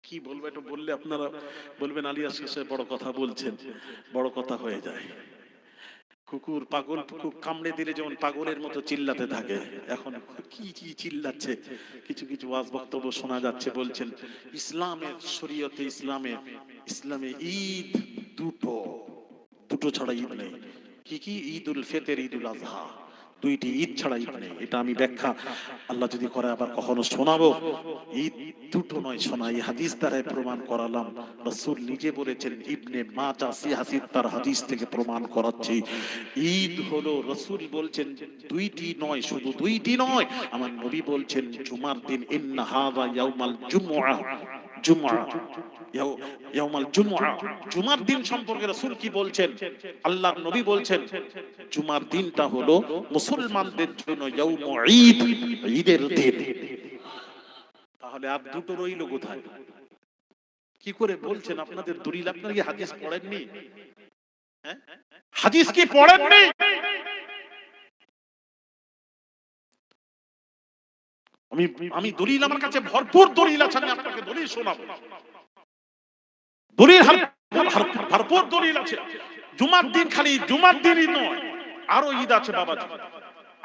কি বলবো এটা বললে আপনারা বলবেন আলিয়াস শেষে বড় কথা বলছেন, বড় কথা হয়ে যায়। কুকুর পাগল কুকুর কামড়ে দিলে যেমন পাগলের মতো চিল্লাতে থাকে, এখন কি কি চিল্লাচ্ছে, কিছু কিছু ওয়াজ বক্তব্য শোনা যাচ্ছে। বলছেন ইসলামের শরীয়তে, ইসলামে ঈদ দুটো ছাড়া ঈদ নেই। কি কি? ঈদুল ফিতর, ঈদুল আযহা, দুইটি ঈদ ছাড়া ঈদ নেই। এটা আমি ব্যাখ্যা আল্লাহ যদি করে আবার কখনো শোনাবো। ঈদ দুটো নয় শোনা, এই হাদিস দ্বারা প্রমাণ করালাম। রাসূল নিজে বলেছেন, ইবনে মাজাহ সিহাসিত তার হাদিস থেকে প্রমাণ করাচ্ছি, ঈদ হলো, রাসূল বলছেন দুইটি নয়, শুধু দুইটি নয়, আমার নবী বলছেন জুমার দিন, ইন্না হাযা ইয়াউমাল জুমআহ, জুমার দিন সম্পর্কে রাসূল কি বলছেন? আল্লাহর নবী বলছেন জুমার দিনটা হলো মুসলমানদের জন্য ইয়াউম ঈদ, ঈদের দিন। তাহলে আর দুটো রইল কোথায়? কি করে বলছেন? আপনাদের দলিল, আপনারা কি হাদিস পড়েননি? হ্যাঁ, হাদিস কি পড়েননি? আমি দলিল, আমার কাছে ভরপুর দলিল আছে, আমি আপনাকে দলিল শোনাবো। দলিল ভরপুর দলিল আছে। জুমার দিন খালি জুমার দিনই নয়, আরো ঈদ আছে বাবাজি,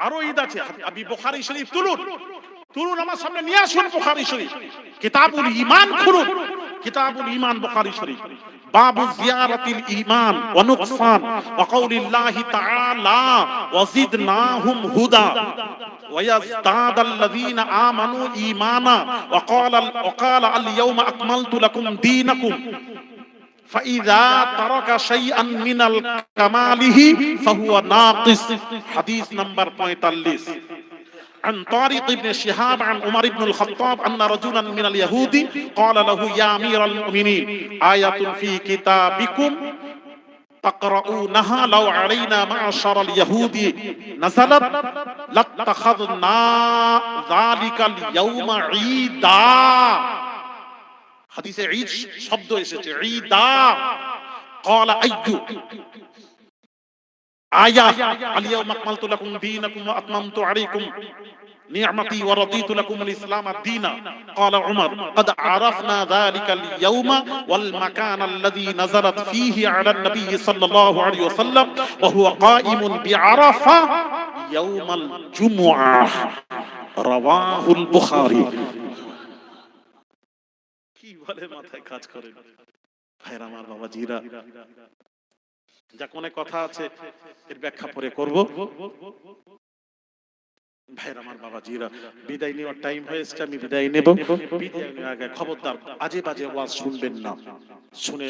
আরো ঈদ আছে। আপনি বুখারী শরীফ তুলুন আমার সামনে নিয়ে আসুন। বুখারী শরীফ কিতাবুল ঈমান খুলুন, কিতাবুল ঈমান বুখারী শরীফ, বাবু জিয়ারাতিল ঈমান ওয়া নুকসান ওয়া কাউলিল্লাহি তাআলা ওয়া জিদনাহুম হুদা ويزداد الذين آمنوا إيمانا وقال اليوم أكملت لكم دينكم فإذا ترك شيئا من الكماله فهو ناقص. حديث نمبر 45 عن طارق بن شهاب عن عمر بن الخطاب أن رجلا من اليهود قال له يا أمير المؤمنين آية في كتابكم تقرؤونها لو علينا معشر اليهود نزلت لاتخذنا ذلك اليوم عيدا. حديث عيد শব্দ এসেছে, ঈদা। قال أي آية اليوم أكملت لكم دينكم وأتممت عليكم نعمتي ورضيت لكم الإسلام دينا. قال عمر قد عرفنا ذلك اليوم والمكان الذي نزلت فيه على النبي صلى الله عليه وسلم وهو قائم بعرفة يوم الجمعة. رواه البخاري. কি বলে মাথায় কাজ করে ভাইরা আমার বাবাজিরা, যা কোন কথা আছে এর ব্যাখ্যা পরে করব। ভাইরা আমার বাবাজিরা, বিদায় নেওয়ার টাইম হয়েছে, আমি বিদায় নেব। বিদায় নেওয়ার আগে খবরদার আজে বাজে ওয়াজ শুনবেন না, শুনে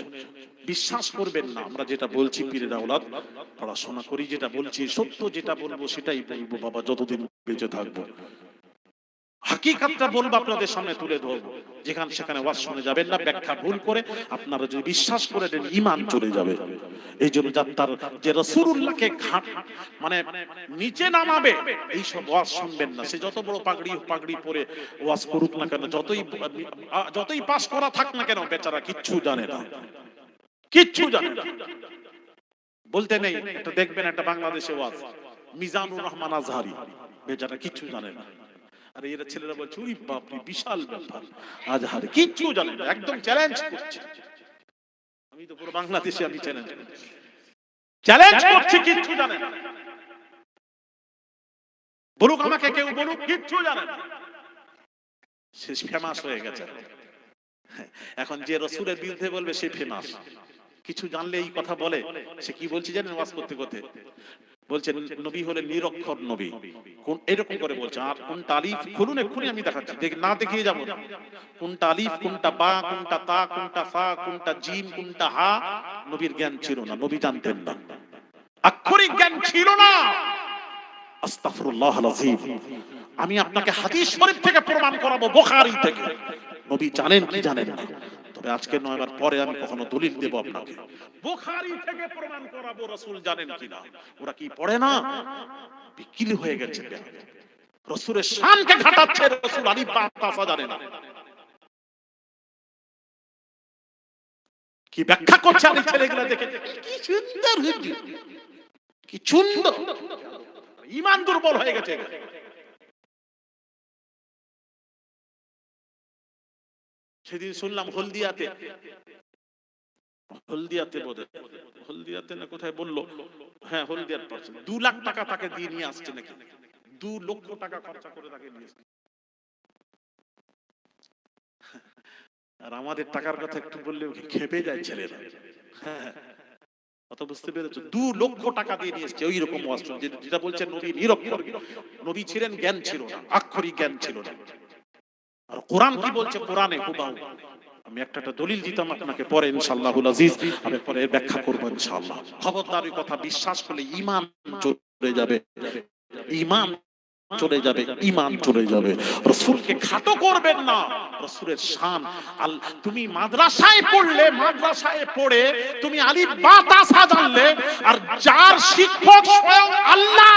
বিশ্বাস করবেন না। আমরা যেটা বলছি পীরের আওলাদ, পড়াশোনা করি, যেটা বলছি সত্য, যেটা বলবো সেটাই বলবো বাবা, যতদিন বেঁচে থাকবো। হাকিকাতটা বলবো, আপনাদের সামনে তুলে ধরবো। যেখানে সেখানে ওয়াজ শুনে যাবেন না, ব্যাখ্যা ভুল করে আপনারা যদি বিশ্বাস করে দেন ঈমান চলে যাবে। এই জন্য যাত্রার যে রাসূলুল্লাহকে ঘাট মানে নিচে নামাবে এইসব ওয়াজ শুনবেন না। সে যত বড় পাগড়ি পরে ওয়াজ করুক না কেন, যতই পাস করা থাক না কেন, বেচারা কিচ্ছু জানে না, কিচ্ছু জানে না। বলতে নেই, এটা দেখবেন একটা বাংলাদেশে ওয়াজ, মিজানুর রহমান আজহারি, বেচারা কিচ্ছু জানে না। আর এরা ছেলেরা বলছে ওই বাপরে বিশাল ব্যাপার, আজহারি কিচ্ছু জানে না, একদম চ্যালেঞ্জ করছে। আমি তো পুরো বাংলাদেশে আমি চ্যালেঞ্জ করছি, কিচ্ছু জানে না। বলুক আমাকে কেউ, বলুক কিচ্ছু জানে না। সে ফেমাস হয়ে গেছে। এখন যে রাসূলের বিরুদ্ধে বলবে সে ফেমাস। কিছু জানলে এই কথা বলে, সে কি বলছে জানেন? ওয়াজ করতে করতে বলছেন নবী হলেন নিরক্ষর নবী, কোন এরকম করে বলছে। আর কোনটা আলিফ খুলুন, এক্ষুনি আমি দেখাচ্ছি, না দেখিয়ে যাবো। কোনটা আলিফ, কোনটা বা, কোনটা তা, কোনটা সা, কোনটা জিম, কোনটা হা, নবীর জ্ঞান ছিল না, নবী জানতেন না, আক্ষরিক জ্ঞান ছিল না। আস্তাগফিরুল্লাহ আল-আযীম। আমি আপনাকে হাদিস শরীফ থেকে প্রমাণ করাবো, বুখারী থেকে। নবী জানেন কি জানেন না, তবে আজকে নয়, এবার পরে আমি কখনো দলিল দেব আপনাকে। বুখারী থেকে প্রমাণ করাবো রাসূল জানেন কিনা। ওরা কি পড়ে না? বিকিলি হয়ে গেছে, রাসূলের শানকে ঘাটাচ্ছে। রাসূল আলিফ বা তা সা জানে না, কি ব্যাখ্যা করছে আমি ছেলেগুলো দেখে, কি সুন্দর হুজুর, কি সুন্দর। ঈমান দুর্বল হয়ে গেছে। সেদিন শুনলাম হলদিয়াতে বোধহয়, হলদিয়াতে না কোথায় বললো, হ্যাঁ হলদিয়ার পাশে 2 লাখ টাকা তাকে দিয়ে নিয়ে আসছে নাকি, 2 লক্ষ টাকা খরচা করে তাকে নিয়ে আসছে। আর আমাদের টাকার কথা একটু বললে খেপে যায় ছেলেরা। কথা বুঝতে পেরেছো? 2 লক্ষ টাকা দিয়ে নিয়ে এসছে। ওই রকম ওয়াজ, যেটা বলছেন নবী নিরক্ষর, নবী ছিলেন, জ্ঞান ছিল না, আক্ষরিক জ্ঞান ছিল না। আর কোরআন কি বলছে? কোরআনে হুবাহু। আমি একটা দলিল দিতাম আপনাকে, পরে ইনশাআল্লাহুল আজিজ আমি পরে ব্যাখ্যা করব ইনশাআল্লাহ। খবরদার ওই কথা বিশ্বাস করলে ঈমান চলে যাবে, ঈমান চলে যাবে, ঈমান চলে যাবে। রাসূলকে খাটো করবেন না, রাসূলের শান। তুমি মাদ্রাসায় পড়লে, মাদ্রাসায় পড়ে তুমি আলিফ বা তা সা জানলে, আর যার শিক্ষক স্বয়ং আল্লাহ,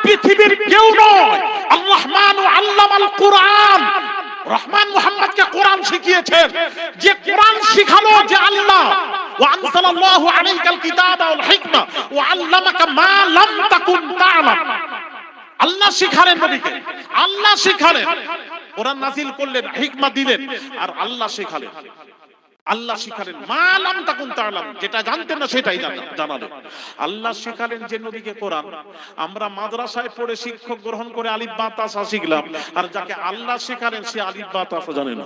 পৃথিবীর কেউ নয়। আল রহমান আল্লামাল কুরআন, রহমান মুহাম্মদকে কোরআন শিখিয়েছেন। যে কোরআন শিখালো যে আল্লাহ, ওয়া আনজালাল্লাহু আলাইকাল কিতাবা ওয়াল হিকমা ওয়া আল্লামাকা মা লাম তাকুন তা'লাম। আল্লাহ শিখালেন নবীকে, আল্লাহ শিখালেন, কোরআন নাযিল করলেন, হিকমা দিলেন, আর আল্লাহ শিখালেন, আল্লাহ শিখালেন মা লাম তাকুন তা'লাম, যেটা জানতেন না সেটাই জানালেন। আল্লাহ শিখালেন যে নবীকে কোরআন। আমরা মাদ্রাসায় পড়ে শিক্ষক গ্রহণ করে আলিফ বা তা সা শিখলাম, আর যাকে আল্লাহ শিখালেন সে আলিফ বা তা সা জানে না।